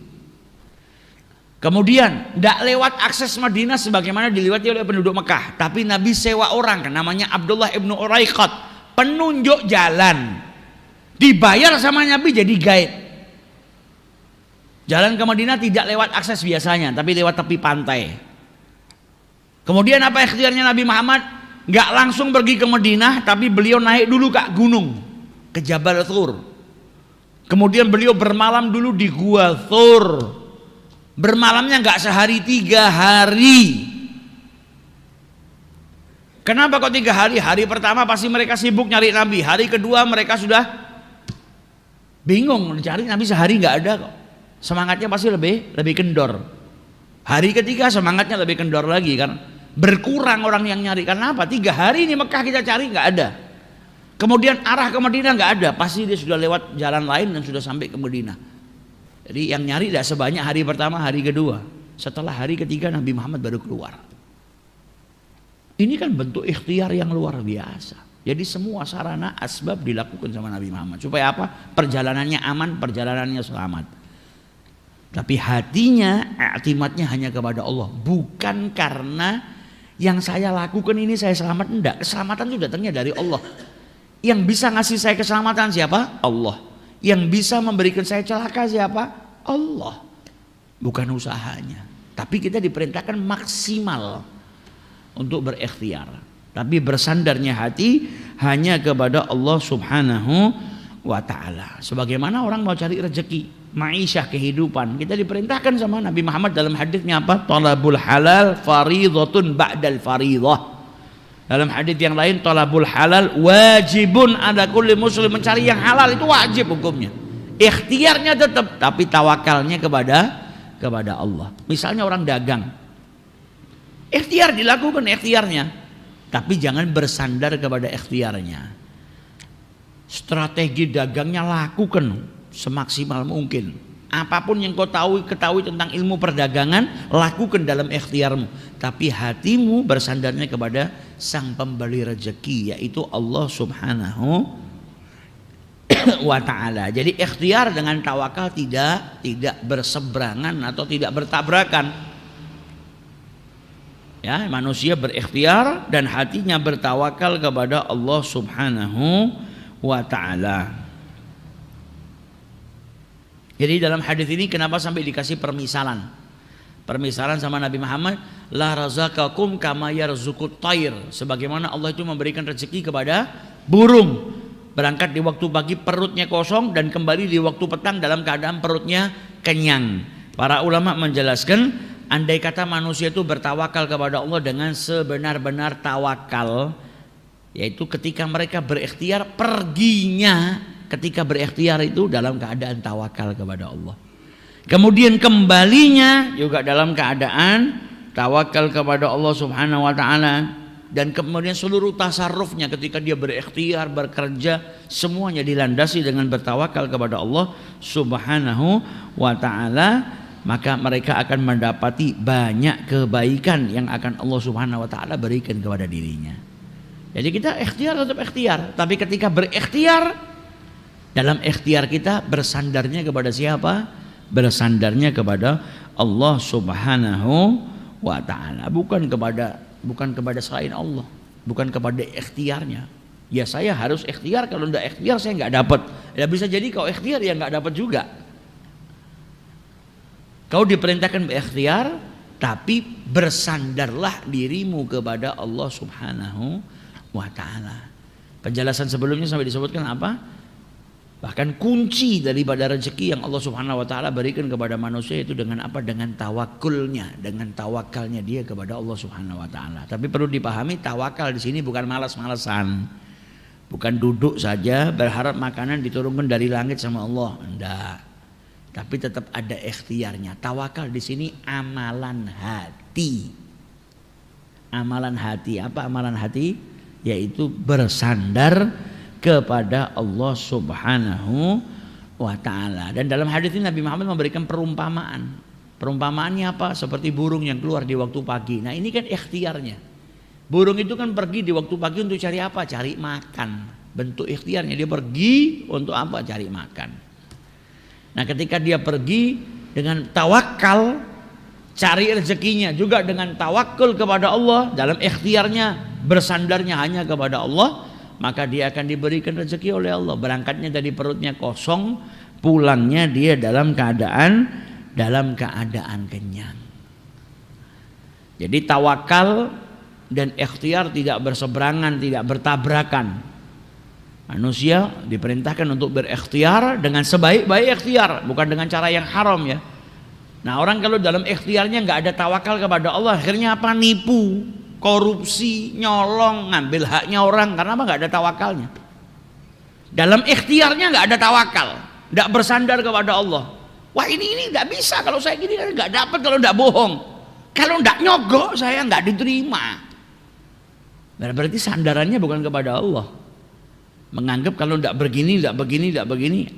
Kemudian tidak lewat akses Madinah sebagaimana dilewati oleh penduduk Mekah, tapi Nabi sewa orang namanya Abdullah ibnu Uraiqat, penunjuk jalan, dibayar sama Nabi jadi guide. Jalan ke Madinah tidak lewat akses biasanya, tapi lewat tepi pantai. Kemudian apa ikhtiarnya Nabi Muhammad? Nggak langsung pergi ke Madinah, tapi beliau naik dulu ke gunung, ke Jabal Thur. Kemudian beliau bermalam dulu di Gua Thur. Bermalamnya nggak sehari, 3 hari. Kenapa kok 3 hari? Hari pertama pasti mereka sibuk nyari Nabi. Hari kedua mereka sudah bingung cari Nabi, sehari nggak ada kok. Semangatnya pasti lebih kendor. Hari ketiga semangatnya lebih kendor lagi kan. Berkurang orang yang nyari. Karena apa? 3 hari ini Mekah kita cari nggak ada. Kemudian arah ke Madinah nggak ada. Pasti dia sudah lewat jalan lain dan sudah sampai ke Madinah. Jadi yang nyari tidak sebanyak hari pertama, hari kedua. Setelah hari ketiga Nabi Muhammad baru keluar. Ini kan bentuk ikhtiar yang luar biasa. Jadi semua sarana asbab dilakukan sama Nabi Muhammad. Supaya apa? Perjalanannya aman, perjalanannya selamat. Tapi hatinya, i'timadnya hanya kepada Allah. Bukan karena yang saya lakukan ini saya selamat. Enggak, keselamatan itu datangnya dari Allah. Yang bisa ngasih saya keselamatan siapa? Allah. Yang bisa memberikan saya celaka siapa? Allah. Bukan usahanya. Tapi kita diperintahkan maksimal untuk berikhtiar. Tapi bersandarnya hati hanya kepada Allah Subhanahu wa ta'ala. Sebagaimana orang mau cari rezeki, ma'isyah, kehidupan, kita diperintahkan sama Nabi Muhammad dalam hadisnya apa? Talabul halal faridhatun ba'dal faridah. Dalam hadis yang lain, talabul halal wajibun ala kulli muslim. Mencari yang halal itu wajib hukumnya. Ikhtiarnya tetap, tapi tawakalnya kepada Allah. Misalnya orang dagang, ikhtiar dilakukan ikhtiarnya, tapi jangan bersandar kepada ikhtiarnya. Strategi dagangnya lakukan semaksimal mungkin. Apapun yang kau ketahui tentang ilmu perdagangan, lakukan dalam ikhtiarmu. Tapi hatimu bersandarnya kepada sang pemberi rezeki, yaitu Allah Subhanahu wa ta'ala. Jadi ikhtiar dengan tawakal tidak berseberangan atau tidak bertabrakan. Ya, manusia berikhtiar dan hatinya bertawakal kepada Allah Subhanahu wa ta'ala. Jadi dalam hadis ini kenapa sampai dikasih permisalan? Permisalan sama Nabi Muhammad, la razaqakum kama yarzuqut thair. Sebagaimana Allah itu memberikan rezeki kepada burung. Berangkat di waktu pagi perutnya kosong dan kembali di waktu petang dalam keadaan perutnya kenyang. Para ulama menjelaskan, andai kata manusia itu bertawakal kepada Allah dengan sebenar-benar tawakal, yaitu ketika mereka berikhtiar, perginya ketika berikhtiar itu dalam keadaan tawakal kepada Allah. Kemudian kembalinya juga dalam keadaan tawakal kepada Allah Subhanahu wa ta'ala. Dan kemudian seluruh tasarrufnya ketika dia berikhtiar, bekerja, semuanya dilandasi dengan bertawakal kepada Allah Subhanahu wa ta'ala. Maka mereka akan mendapati banyak kebaikan yang akan Allah Subhanahu wa ta'ala berikan kepada dirinya. Jadi kita ikhtiar tetap ikhtiar, tapi ketika berikhtiar, dalam ikhtiar kita bersandarnya kepada siapa? Bersandarnya kepada Allah Subhanahu wa ta'ala, bukan kepada selain Allah, bukan kepada ikhtiarnya. Ya saya harus ikhtiar, kalau tidak ikhtiar saya nggak dapat. Ya bisa jadi kau ikhtiar ya nggak dapat juga. Kau diperintahkan berikhtiar, tapi bersandarlah dirimu kepada Allah Subhanahu wa ta'ala. Penjelasan sebelumnya sampai disebutkan apa? Bahkan kunci daripada rezeki yang Allah Subhanahu wa ta'ala berikan kepada manusia itu dengan apa? Dengan tawakulnya, dengan tawakalnya dia kepada Allah Subhanahu wa ta'ala. Tapi perlu dipahami, tawakal di sini bukan malas-malasan. Bukan duduk saja berharap makanan diturunkan dari langit sama Allah. Enggak. Tapi tetap ada ikhtiarnya. Tawakal di sini amalan hati. amalan hati. Apa amalan hati? Yaitu bersandar kepada Allah Subhanahu wa ta'ala. Dan dalam hadis ini Nabi Muhammad memberikan perumpamaan. Perumpamaannya apa? Seperti burung yang keluar di waktu pagi. Nah ini kan ikhtiarnya. Burung itu kan pergi di waktu pagi untuk cari apa? Cari makan. Bentuk ikhtiarnya, dia pergi untuk apa? Cari makan. Nah ketika dia pergi dengan tawakal, cari rezekinya juga dengan tawakul kepada Allah, dalam ikhtiarnya bersandarnya hanya kepada Allah, maka dia akan diberikan rezeki oleh Allah. Berangkatnya dari perutnya kosong, pulangnya dia dalam keadaan kenyang. Jadi tawakal dan ikhtiar tidak berseberangan, tidak bertabrakan. Manusia diperintahkan untuk berikhtiar dengan sebaik-baik ikhtiar, bukan dengan cara yang haram ya. Nah orang kalau dalam ikhtiarnya nggak ada tawakal kepada Allah, akhirnya apa? Nipu, korupsi, nyolong, ngambil haknya orang, karena apa? Nggak ada tawakalnya. Dalam ikhtiarnya nggak ada tawakal, nggak bersandar kepada Allah. Wah ini nggak bisa, kalau saya gini nggak dapat, kalau nggak bohong, kalau nggak nyogok saya nggak diterima. Berarti sandarannya bukan kepada Allah. Menganggap kalau nggak begini,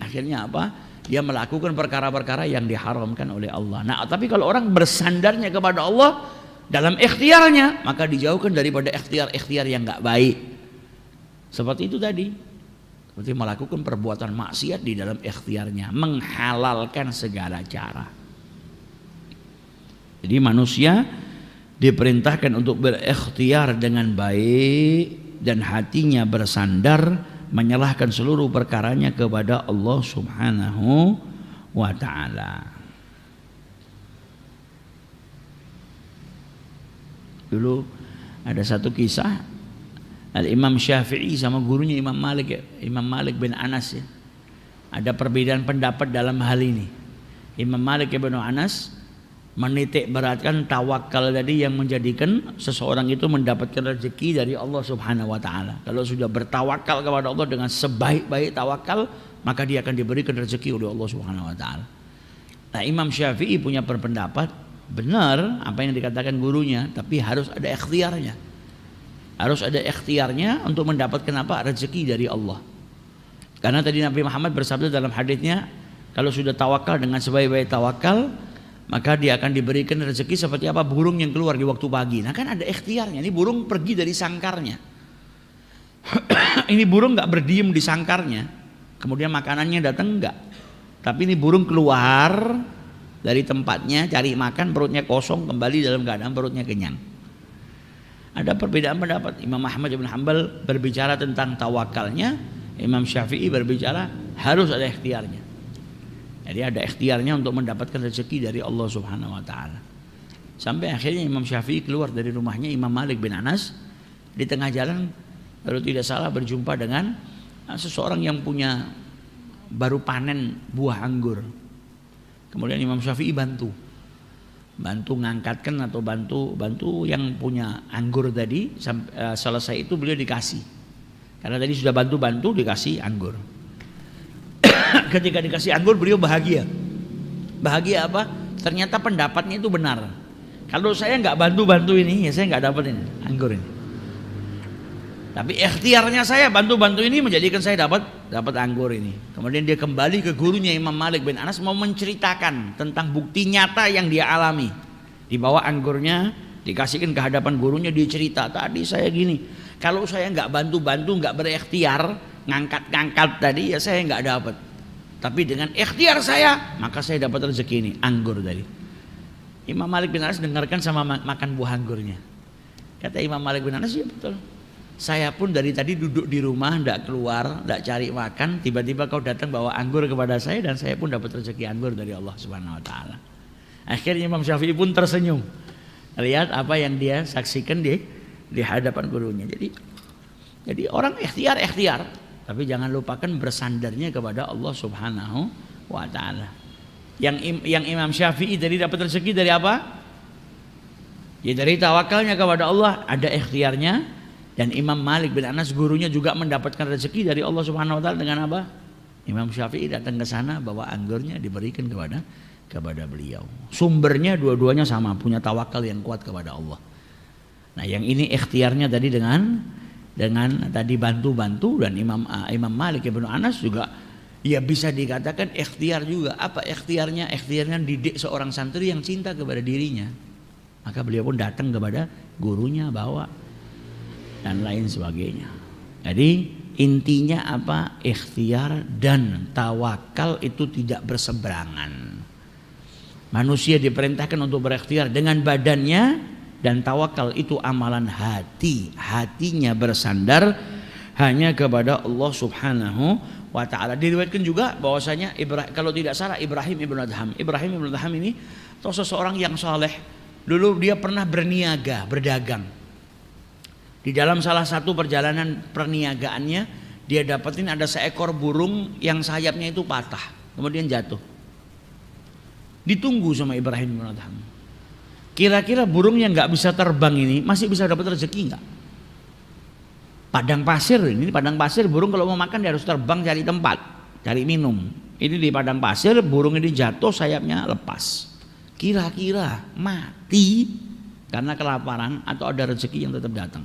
akhirnya apa? Dia melakukan perkara-perkara yang diharamkan oleh Allah. Nah, tapi kalau orang bersandarnya kepada Allah dalam ikhtiarnya, maka dijauhkan daripada ikhtiar-ikhtiar yang nggak baik. Seperti itu tadi. Seperti melakukan perbuatan maksiat di dalam ikhtiarnya, menghalalkan segala cara. Jadi manusia diperintahkan untuk berikhtiar dengan baik dan hatinya bersandar, menyerahkan seluruh perkaranya kepada Allah Subhanahu wa ta'ala. Dulu ada satu kisah, Al-Imam Syafi'i sama gurunya Imam Malik, Imam Malik bin Anas ya. Ada perbedaan pendapat dalam hal ini. Imam Malik bin Anas menitik beratkan tawakal tadi yang menjadikan seseorang itu mendapatkan rezeki dari Allah Subhanahu wa ta'ala. Kalau sudah bertawakal kepada Allah dengan sebaik-baik tawakal, maka dia akan diberikan rezeki oleh Allah Subhanahu wa ta'ala. Nah Imam Syafi'i punya berpendapat benar apa yang dikatakan gurunya, tapi harus ada ikhtiarnya. Harus ada ikhtiarnya untuk mendapatkan apa? Rezeki dari Allah. Karena tadi Nabi Muhammad bersabda dalam hadisnya, kalau sudah tawakal dengan sebaik-baik tawakal, maka dia akan diberikan rezeki seperti apa? Burung yang keluar di waktu pagi. Nah kan ada ikhtiarnya. Ini burung pergi dari sangkarnya. Ini burung nggak berdiem di sangkarnya, kemudian makanannya datang enggak. Tapi ini burung keluar dari tempatnya cari makan, perutnya kosong, kembali dalam keadaan perutnya kenyang. Ada perbedaan pendapat. Imam Ahmad bin Hanbal berbicara tentang tawakalnya, Imam Syafi'i berbicara harus ada ikhtiarnya. Jadi ada ikhtiarnya untuk mendapatkan rezeki dari Allah Subhanahu wa ta'ala. Sampai akhirnya Imam Syafi'i keluar dari rumahnya Imam Malik bin Anas. Di tengah jalan kalau tidak salah berjumpa dengan seseorang yang punya baru panen buah anggur. Kemudian Imam Syafi'i bantu ngangkatkan atau bantu yang punya anggur tadi. Selesai itu beliau dikasih, karena tadi sudah bantu dikasih anggur. Ketika dikasih anggur beliau bahagia apa? Ternyata pendapatnya itu benar. Kalau saya nggak bantu ini, ya saya nggak dapat ini anggur ini. Tapi ikhtiarnya saya bantu ini menjadikan saya dapat anggur ini. Kemudian dia kembali ke gurunya Imam Malik bin Anas mau menceritakan tentang bukti nyata yang dia alami. Dibawa anggurnya, dikasihkan ke hadapan gurunya, dia cerita, tadi saya gini. Kalau saya nggak bantu, nggak berikhtiar, ngangkat tadi, ya saya nggak dapat. Tapi dengan ikhtiar saya, maka saya dapat rezeki ini, anggur tadi. Imam Malik bin Anas dengarkan sama makan buah anggurnya. Kata Imam Malik bin Anas, ya betul. Saya pun dari tadi duduk di rumah, tidak keluar, tidak cari makan. Tiba-tiba kau datang bawa anggur kepada saya, dan saya pun dapat rezeki anggur dari Allah Subhanahu Wa Taala. Akhirnya Imam Syafi'i pun tersenyum. Lihat apa yang dia saksikan di hadapan gurunya. Jadi orang ikhtiar, tapi jangan lupakan bersandarnya kepada Allah Subhanahu Wa Taala. Yang Imam Syafi'i tadi dapat rezeki dari apa? Ya dari tawakalnya kepada Allah, ada ikhtiarnya. Dan Imam Malik bin Anas gurunya juga mendapatkan rezeki dari Allah Subhanahu wa taala dengan apa? Imam Syafi'i datang ke sana bawa anggurnya diberikan kepada beliau. Sumbernya dua-duanya sama, punya tawakal yang kuat kepada Allah. Nah, yang ini ikhtiarnya tadi dengan tadi bantu-bantu, dan Imam Malik Ibnu Anas juga ya bisa dikatakan ikhtiar juga. Apa ikhtiarnya? Ikhtiarnya didik seorang santri yang cinta kepada dirinya. Maka beliau pun datang kepada gurunya, bawa dan lain sebagainya. Jadi intinya apa? Ikhtiar dan tawakal itu tidak berseberangan. Manusia diperintahkan untuk berikhtiar dengan badannya, dan tawakal itu amalan hati. Hatinya bersandar hanya kepada Allah Subhanahu wa ta'ala. Diriwayatkan juga bahwasanya kalau tidak salah Ibrahim ibn Adham ini atau seseorang yang saleh. Dulu dia pernah berniaga, berdagang. Di dalam salah satu perjalanan perniagaannya, dia dapetin ada seekor burung yang sayapnya itu patah, kemudian jatuh. Ditunggu sama Ibrahim ibn Adham. Kira-kira burung yang nggak bisa terbang ini masih bisa dapat rezeki nggak? Padang pasir ini, padang pasir burung kalau mau makan dia harus terbang cari tempat, cari minum. Ini di padang pasir burung ini jatuh, sayapnya lepas. Kira-kira mati karena kelaparan atau ada rezeki yang tetap datang?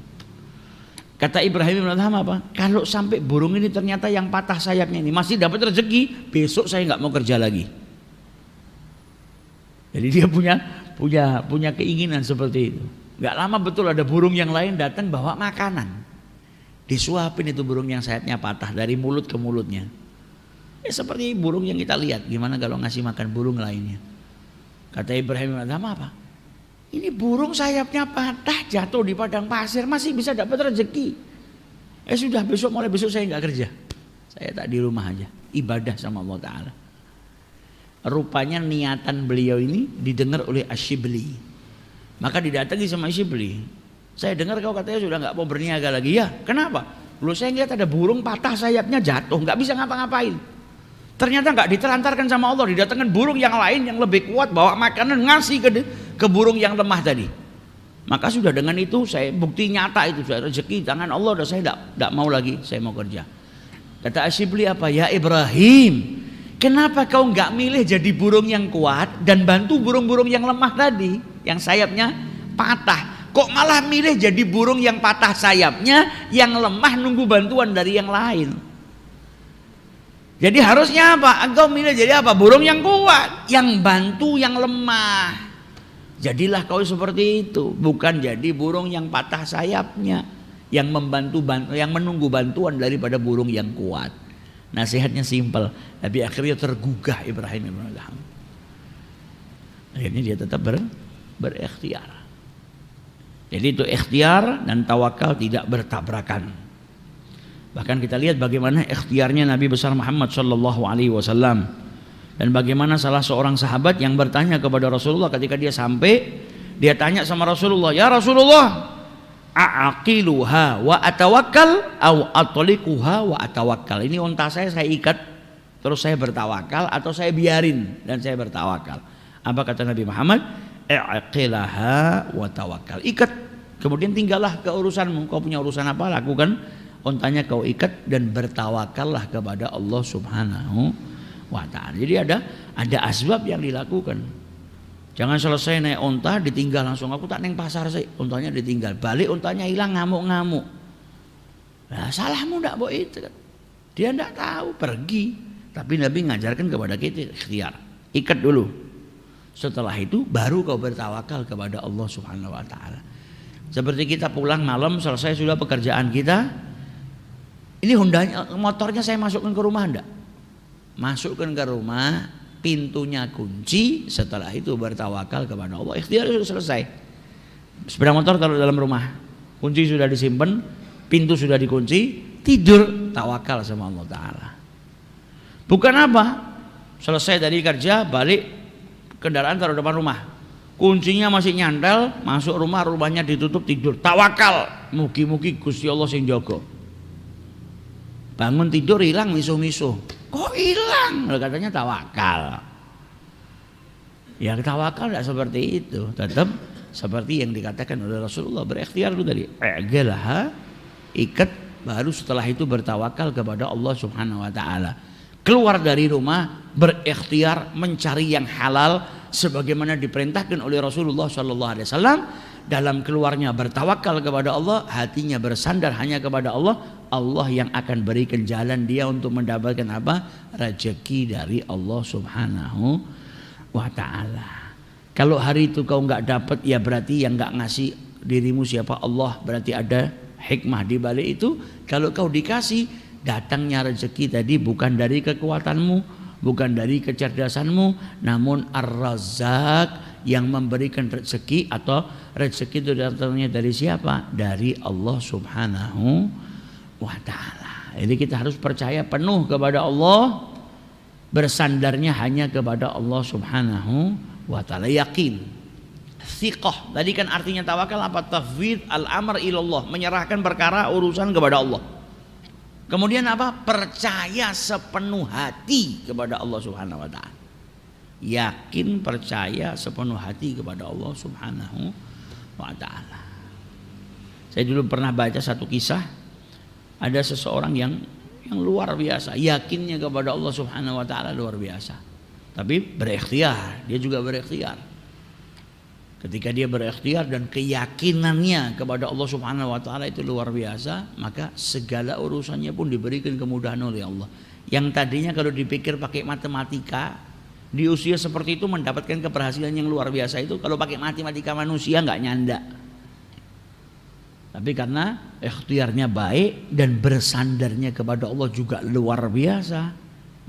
Kata Ibrahim bin Adham apa? Kalau sampai burung ini ternyata yang patah sayapnya ini masih dapat rezeki, besok saya nggak mau kerja lagi. Jadi dia punya keinginan seperti itu. Gak lama betul ada burung yang lain datang bawa makanan. Disuapin itu burung yang sayapnya patah dari mulut ke mulutnya. Seperti burung yang kita lihat. Gimana kalau ngasih makan burung lainnya? Kata Ibrahim bin Adham apa? Ini burung sayapnya patah jatuh di padang pasir masih bisa dapat rezeki. Sudah mulai besok saya nggak kerja. Saya tak di rumah aja ibadah sama Allah Ta'ala. Rupanya niatan beliau ini didengar oleh Asyibli. Maka didatangi sama Asyibli. Saya dengar kau katanya sudah nggak mau berniaga lagi. Ya, kenapa? Lu saya lihat ada burung patah sayapnya jatuh, nggak bisa ngapa-ngapain. Ternyata nggak ditelantarkan sama Allah, didatangkan burung yang lain yang lebih kuat bawa makanan ngasih ke burung yang lemah tadi. Maka sudah dengan itu saya bukti nyata itu sudah rezeki tangan Allah, udah saya tidak mau lagi, saya mau kerja. Kata Asyibli apa? Ya Ibrahim, kenapa kau nggak milih jadi burung yang kuat dan bantu burung-burung yang lemah tadi, yang sayapnya patah? Kok malah milih jadi burung yang patah sayapnya, yang lemah nunggu bantuan dari yang lain? Jadi harusnya apa? Engkau milih jadi apa? Burung yang kuat, yang bantu yang lemah. Jadilah kau seperti itu, bukan jadi burung yang patah sayapnya, yang yang menunggu bantuan daripada burung yang kuat. Nasihatnya simpel, tapi akhirnya tergugah Ibrahim bin Adham. Akhirnya dia tetap berikhtiar. Jadi itu ikhtiar dan tawakal tidak bertabrakan. Bahkan kita lihat bagaimana ikhtiarnya Nabi besar Muhammad sallallahu alaihi wasallam, dan bagaimana salah seorang sahabat yang bertanya kepada Rasulullah ketika dia sampai, dia tanya sama Rasulullah, "Ya Rasulullah, a'aqiluha wa atawakkal au atliquha wa atawakkal?" Ini unta saya ikat terus saya bertawakal atau saya biarin dan saya bertawakal? Apa kata Nabi Muhammad? I'qilaha wa tawakkal. Ikat, kemudian tinggallah ke urusanmu. Kau punya urusan apa, lakukan. Untanya kau ikat dan bertawakallah kepada Allah Subhanahu wa ta'ala. Jadi ada asbab yang dilakukan. Jangan selesai naik unta ditinggal langsung, aku tak neng pasar sih, untanya ditinggal, balik untanya hilang ngamuk-ngamuk. Nah, salahmu ndak boh itu kan. Dia ndak tahu, pergi. Tapi Nabi ngajarkan kepada kita ikhtiar. Ikat dulu. Setelah itu baru kau bertawakal kepada Allah Subhanahu wa ta'ala. Seperti kita pulang malam, selesai sudah pekerjaan kita. Ini motornya saya masukkan ke rumah enggak? Masukkan ke rumah, pintunya kunci, setelah itu bertawakal kepada Allah. Ikhtiar sudah selesai. Sepeda motor taruh dalam rumah, kunci sudah disimpan, pintu sudah dikunci, tidur, tawakal sama Allah Ta'ala. Bukan apa? Selesai dari kerja, balik, kendaraan taruh depan rumah, kuncinya masih nyantel, masuk rumah, rumahnya ditutup, tidur, tawakal, mugi-mugi Gusti Allah sing jaga. Bangun tidur hilang misuh-misuh, kok hilang? Katanya tawakal. Ya tawakal tidak seperti itu, tetap seperti yang dikatakan oleh Rasulullah, berikhtiar dulu tadi, ikat, baru setelah itu bertawakal kepada Allah Subhanahu wa ta'ala. keluar dari rumah, berikhtiar mencari yang halal sebagaimana diperintahkan oleh Rasulullah SAW. Dalam keluarnya bertawakal kepada Allah, hatinya bersandar hanya kepada Allah. Allah yang akan berikan jalan dia untuk mendapatkan apa? Rezeki dari Allah Subhanahu wa ta'ala. Kalau hari itu kau nggak dapat, ya berarti yang nggak ngasih dirimu siapa? Allah. Berarti ada hikmah di balik itu. Kalau kau dikasih, datangnya rezeki tadi bukan dari kekuatanmu, bukan dari kecerdasanmu, namun Ar-Razzaq yang memberikan rezeki, atau rezeki itu datangnya dari siapa? Dari Allah Subhanahu wa ta'ala. Jadi kita harus percaya penuh kepada Allah, bersandarnya hanya kepada Allah Subhanahu wa ta'ala, yakin. Thiqah tadi kan artinya tawakal apa? Tafwid al-amr ilallah, menyerahkan perkara urusan kepada Allah. Kemudian apa? Percaya sepenuh hati kepada Allah Subhanahu wa ta'ala. Yakin, percaya sepenuh hati kepada Allah Subhanahu wa ta'ala. Saya dulu pernah baca satu kisah, ada seseorang yang luar biasa, yakinnya kepada Allah Subhanahu wa ta'ala luar biasa. Tapi berikhtiar, dia juga berikhtiar. Ketika dia berikhtiar dan keyakinannya kepada Allah Subhanahu wa ta'ala itu luar biasa, maka segala urusannya pun diberikan kemudahan oleh Allah. Yang tadinya kalau dipikir pakai matematika, di usia seperti itu mendapatkan keberhasilan yang luar biasa itu, kalau pakai matematika manusia nggak nyanda. Tapi karena ikhtiarnya baik dan bersandarnya kepada Allah juga luar biasa,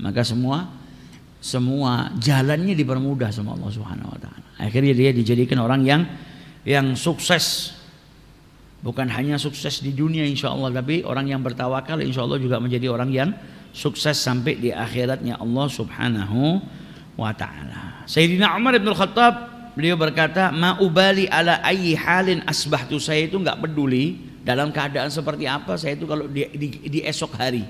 maka semua jalannya dipermudah sama Allah Subhanahu wa ta'ala. Akhirnya dia dijadikan orang yang sukses. Bukan hanya sukses di dunia insya Allah, tapi orang yang bertawakal insya Allah juga menjadi orang yang sukses sampai di akhiratnya Allah Subhanahu wa ta'ala. Sayyidina Umar bin Khattab, beliau berkata, ma ubali ala ayyi halin asbahtu, saya itu enggak peduli dalam keadaan seperti apa saya itu kalau di esok hari.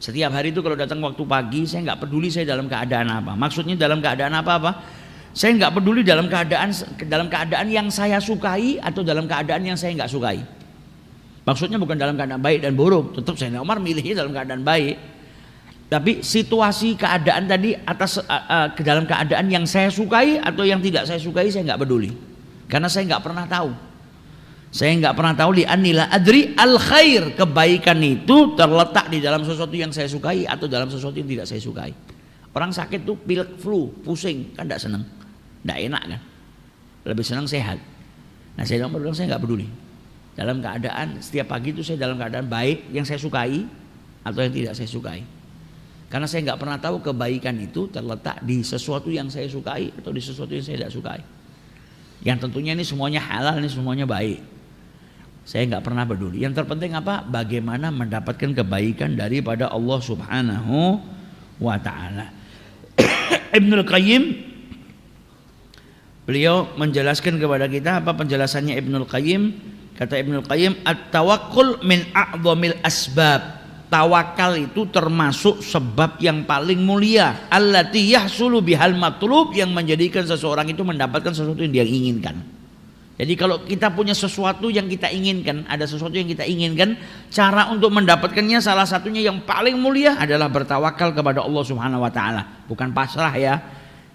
Setiap hari itu kalau datang waktu pagi, saya enggak peduli saya dalam keadaan apa. Maksudnya dalam keadaan apa? Saya enggak peduli dalam keadaan yang saya sukai atau dalam keadaan yang saya enggak sukai. Maksudnya bukan dalam keadaan baik dan buruk, tetap Sayyidina Umar milihnya dalam keadaan baik. Tapi situasi keadaan tadi ke dalam keadaan yang saya sukai atau yang tidak saya sukai, saya nggak peduli, karena saya nggak pernah tahu. Saya nggak pernah tahu li'anila adri al khair, kebaikan itu terletak di dalam sesuatu yang saya sukai atau dalam sesuatu yang tidak saya sukai. Orang sakit tuh pilek, flu, pusing, kan nggak seneng, nggak enak kan, lebih senang sehat. Nah saya bilang saya nggak peduli dalam keadaan setiap pagi itu saya dalam keadaan baik yang saya sukai atau yang tidak saya sukai. Karena saya nggak pernah tahu kebaikan itu terletak di sesuatu yang saya sukai atau di sesuatu yang saya tidak sukai. Yang tentunya ini semuanya halal, ini semuanya baik. Saya nggak pernah peduli. Yang terpenting apa? Bagaimana mendapatkan kebaikan daripada Allah Subhanahu wa ta'ala. Ibnul Qayyim, beliau menjelaskan kepada kita apa penjelasannya Ibnul Qayyim. Kata Ibnul Qayyim, at-tawakkul min a'dhamil asbab. Tawakal itu termasuk sebab yang paling mulia, allati yahsulu bihal matlub, yang menjadikan seseorang itu mendapatkan sesuatu yang dia inginkan. Jadi kalau kita punya sesuatu yang kita inginkan, ada sesuatu yang kita inginkan, cara untuk mendapatkannya salah satunya yang paling mulia adalah bertawakal kepada Allah Subhanahu wa ta'ala. Bukan pasrah ya,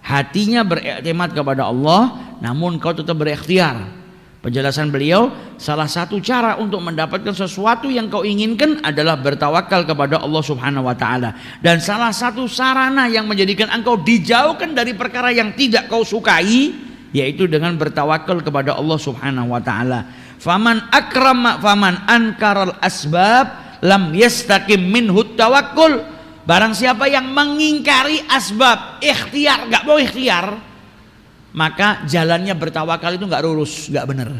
hatinya beriktimat kepada Allah, namun kau tetap berikhtiar. Penjelasan beliau, salah satu cara untuk mendapatkan sesuatu yang kau inginkan adalah bertawakal kepada Allah Subhanahu wa ta'ala. Dan salah satu sarana yang menjadikan engkau dijauhkan dari perkara yang tidak kau sukai, yaitu dengan bertawakal kepada Allah Subhanahu wa ta'ala. Faman ankaral asbab lam yastaqim minhu tawakkul. Barang siapa yang mengingkari asbab, ikhtiar, enggak mau ikhtiar, maka jalannya bertawakal itu nggak lurus, nggak benar.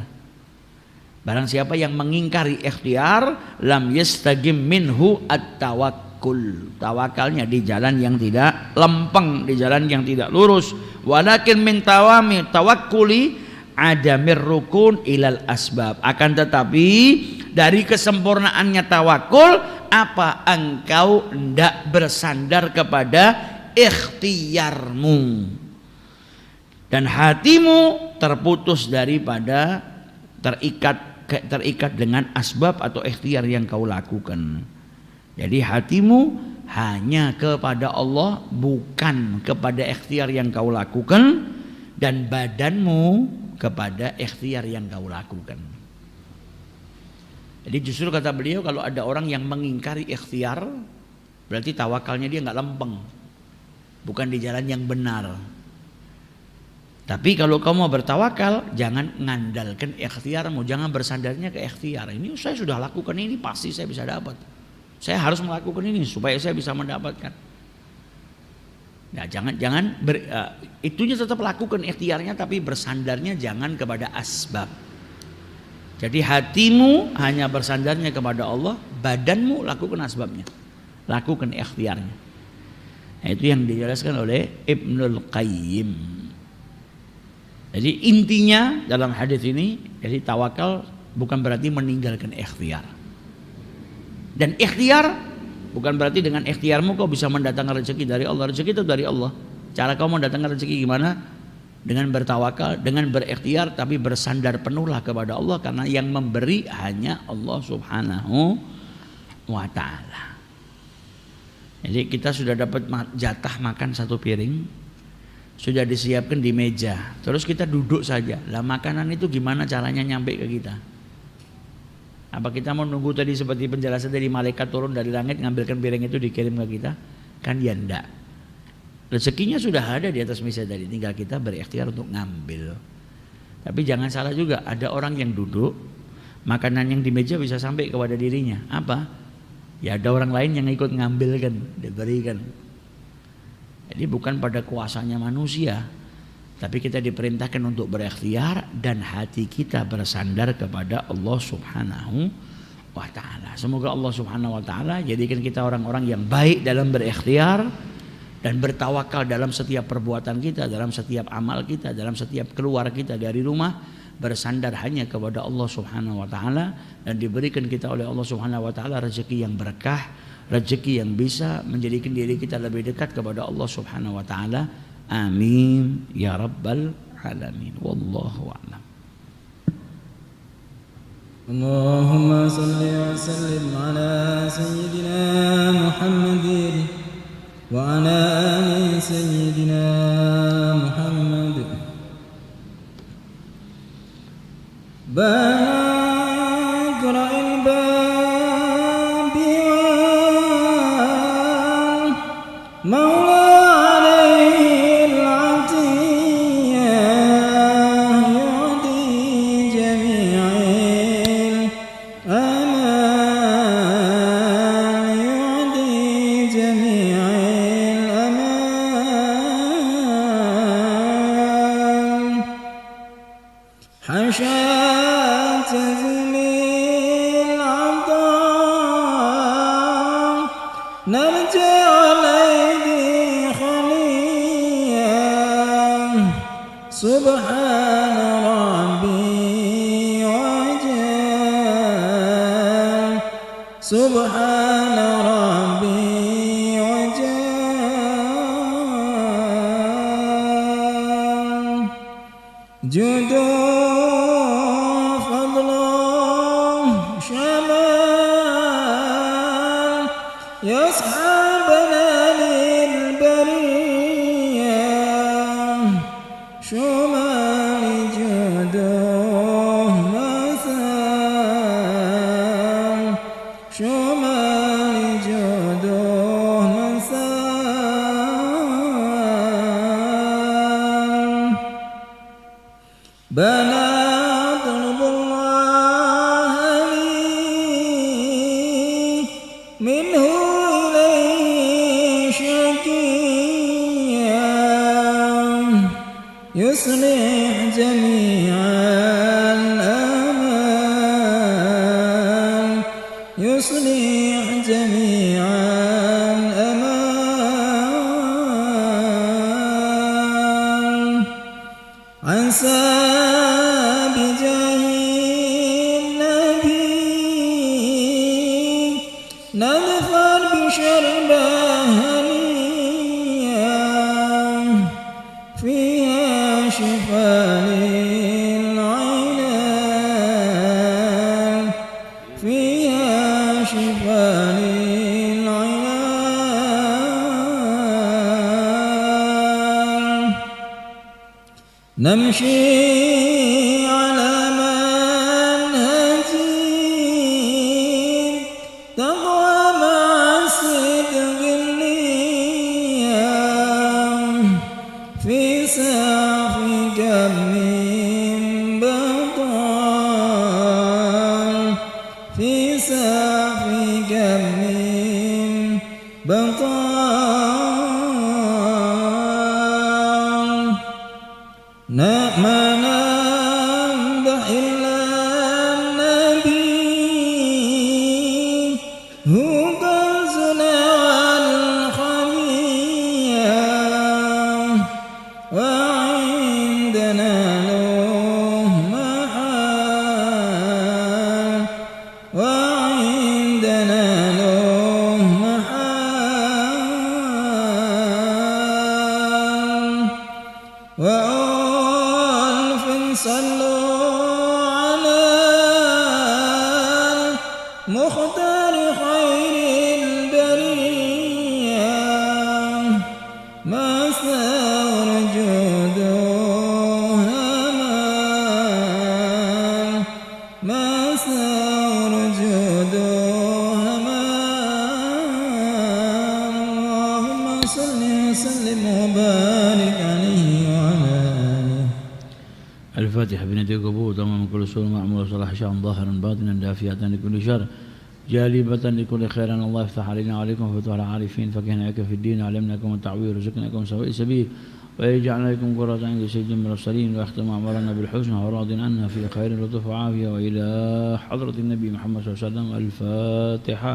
Barang siapa yang mengingkari ikhtiar, lam yastaqim minhu at-tawakkul. Tawakalnya di jalan yang tidak lempeng, di jalan yang tidak lurus. Walakin min tawami tawakkuli adamir rukun ilal asbab. Akan tetapi dari kesempurnaannya tawakul, apa engkau hendak bersandar kepada ikhtiarmu, dan hatimu terputus daripada terikat dengan asbab atau ikhtiar yang kau lakukan. Jadi hatimu hanya kepada Allah, bukan kepada ikhtiar yang kau lakukan, dan badanmu kepada ikhtiar yang kau lakukan. Jadi justru kata beliau, kalau ada orang yang mengingkari ikhtiar, berarti tawakalnya dia nggak lempeng, bukan di jalan yang benar. Tapi kalau kamu mau bertawakal, jangan ngandalkan ikhtiarmu, jangan bersandarnya ke ikhtiar. Ini saya sudah lakukan, ini pasti saya bisa dapat. Saya harus melakukan ini supaya saya bisa mendapatkan. Nah, jangan itunya tetap lakukan ikhtiarnya, tapi bersandarnya jangan kepada asbab. Jadi hatimu hanya bersandarnya kepada Allah, badanmu lakukan asbabnya, lakukan ikhtiarnya. Nah, itu yang dijelaskan oleh Ibnul Qayyim. Jadi intinya dalam hadis ini, jadi tawakal bukan berarti meninggalkan ikhtiar. Dan ikhtiar bukan berarti dengan ikhtiarmu kau bisa mendatangkan rezeki dari Allah. Rezeki itu dari Allah. Cara kau mendatangkan rezeki gimana? Dengan bertawakal, dengan berikhtiar, tapi bersandar penuhlah kepada Allah, karena yang memberi hanya Allah Subhanahu wa ta'ala. Jadi kita sudah dapat jatah makan satu piring, sudah disiapkan di meja, terus kita duduk saja. Lah makanan itu gimana caranya nyampe ke kita? Apa kita mau nunggu tadi seperti penjelasan dari malaikat turun dari langit ngambilkan piring itu dikirim ke kita? Kan ya enggak. Rezekinya sudah ada di atas meja tadi, tinggal kita berikhtiar untuk ngambil. Tapi jangan salah juga, ada orang yang duduk, makanan yang di meja bisa sampai kepada dirinya. Apa? Ya ada orang lain yang ikut ngambil kan, diberikan. Jadi bukan pada kuasanya manusia, tapi kita diperintahkan untuk berikhtiar dan hati kita bersandar kepada Allah Subhanahu wa ta'ala. Semoga Allah Subhanahu wa ta'ala jadikan kita orang-orang yang baik dalam berikhtiar dan bertawakal dalam setiap perbuatan kita, dalam setiap amal kita, dalam setiap keluar kita dari rumah, bersandar hanya kepada Allah Subhanahu wa ta'ala, dan diberikan kita oleh Allah Subhanahu wa ta'ala rezeki yang berkah, rezeki yang bisa menjadikan diri kita lebih dekat kepada Allah Subhanahu wa ta'ala. Amin ya rabbal alamin. Wallahu a'lam. Allahumma salli wa sallim ala sayyidina Muhammadin wa ala ali sayyidina Muhammad. Bagra'il babi wal فيها شفاء نمشي على منهجي تقوى مع صدق النية في سعي كم من بطال في سعي كم من بطال ما نمدح إلا النبي هو كنزنا والحمية وعندنا له محال وعندنا له محال صلوا على المختار خير البرية ما ثار جودها ما ثار جودها اللهم صل وسلم وبارك عليه وعلى الفاتحة بندي قبول تمام كل سور معمول صلاح شاء ظاهرا باطنا دافية لكل شر جالبة لكل خير أن الله يفتح علينا وعليكم فتوح العارفين فكهنا لك في الدين علمناكم التعوير رزقناكم سواء سبيل ويجعل لكم قرة عين سيد المرسلين ويختم أعمالنا بالحسنى وراض عنا في خير لطف وعافية وإلى حضرة النبي محمد صلى الله عليه وسلم الفاتحة.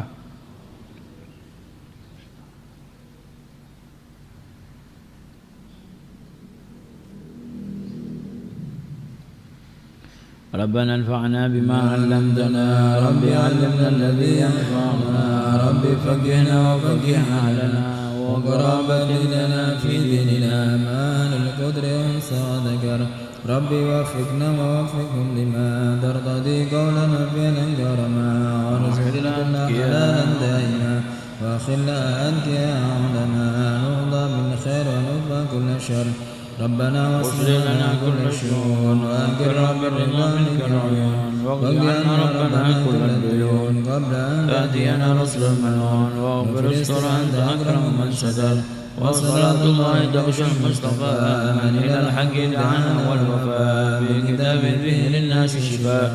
ربنا انفعنا بما علمتنا ربي علمنا الذي ينفعنا ربي فقهنا وفقه أهلنا وقرابة لنا في ديننا مان القدر أنسى وذكر ربي وفقنا ووفقهم لما ترتضي قولا وفعلا كرما وارزقنا حلالا دائما وأخلنا أنت يا علما نرضى من خير ونرضى كل شر ربنا واصلح لنا كل شؤون وأنكر رب الرضا منك العيون واقض عنا ربنا كل الديون قبل أن تأتينا رسل المنون واغفر استر أنت أكرم من ستر وصلاة الله تغشى المصطفى من إلى الحق دعانا والوفاء بكتاب به للناس شفاء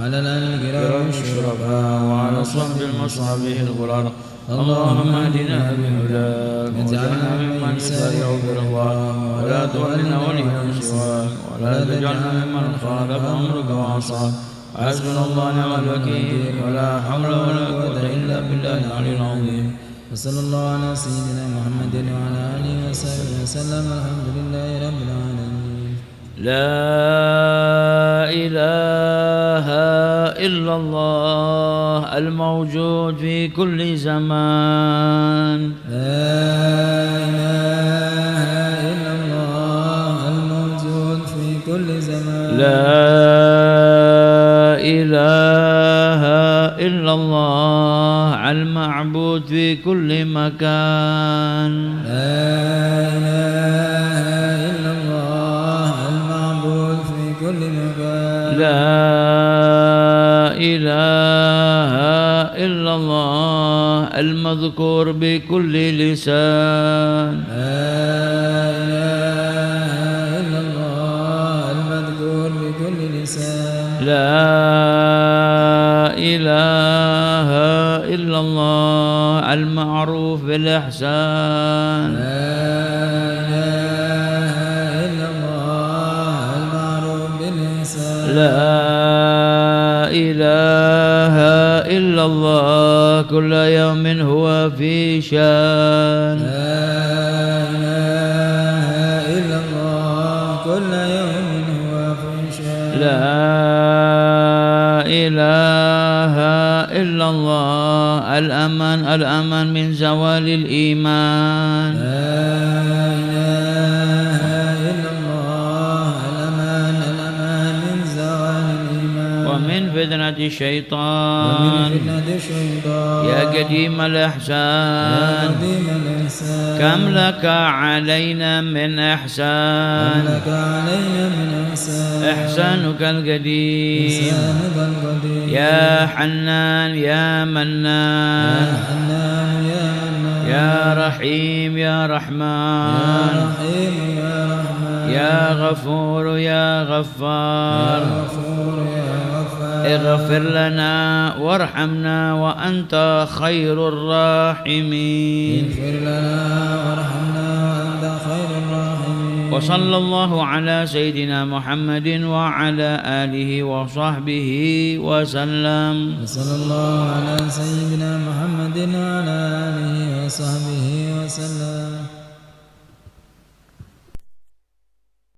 على الكرام الشرفاء وعلى الصحب المصحب الغرر اللهم اهدنا بهداك واجعلنا ممن يسارع برضاك ولا تولنا وليا سواك ولا تجعلنا ممن خالف امرك وعصاك حسبنا الله ونعم الوكيل ولا حول ولا قوه الا بالله العلي العظيم وصلى الله على سيدنا محمد وعلى اله وصحبه وسلم الحمد لله رب العالمين. لا إله إلا الله الموجود في كل زمان. لا إله إلا الله الموجود في كل زمان. لا إله إلا الله المعبود في كل مكان. لا إله إلا الله المعبود في كل مكان. لا إله إلا الله المذكور بكل لسان. لا إله إلا الله المذكور بكل لسان. لا إله إلا الله المعروف بالإحسان. لا إله إلا الله المعروف بالإحسان. لا إله إلا الله كل يوم هو في شان. لا إله إلا الله كل يوم هو في شان. لا إله إلا الله الأمان الأمان من زوال الإيمان. لا إله إلا الله الأمان الأمان من زوال الإيمان. ومن فتنة الشيطان يا قديم الإحسان كم لك علينا من إحسان إحسانك القديم يا حنان يا منان يا رحيم يا رحمن يا غفور يا غفار اغفر لنا وارحمنا وأنت خير الراحمين وصلى الله على سيدنا محمد وعلى آله وصحبه وسلم. وصلى الله على سيدنا محمد وعلى آله وصحبه وسلم.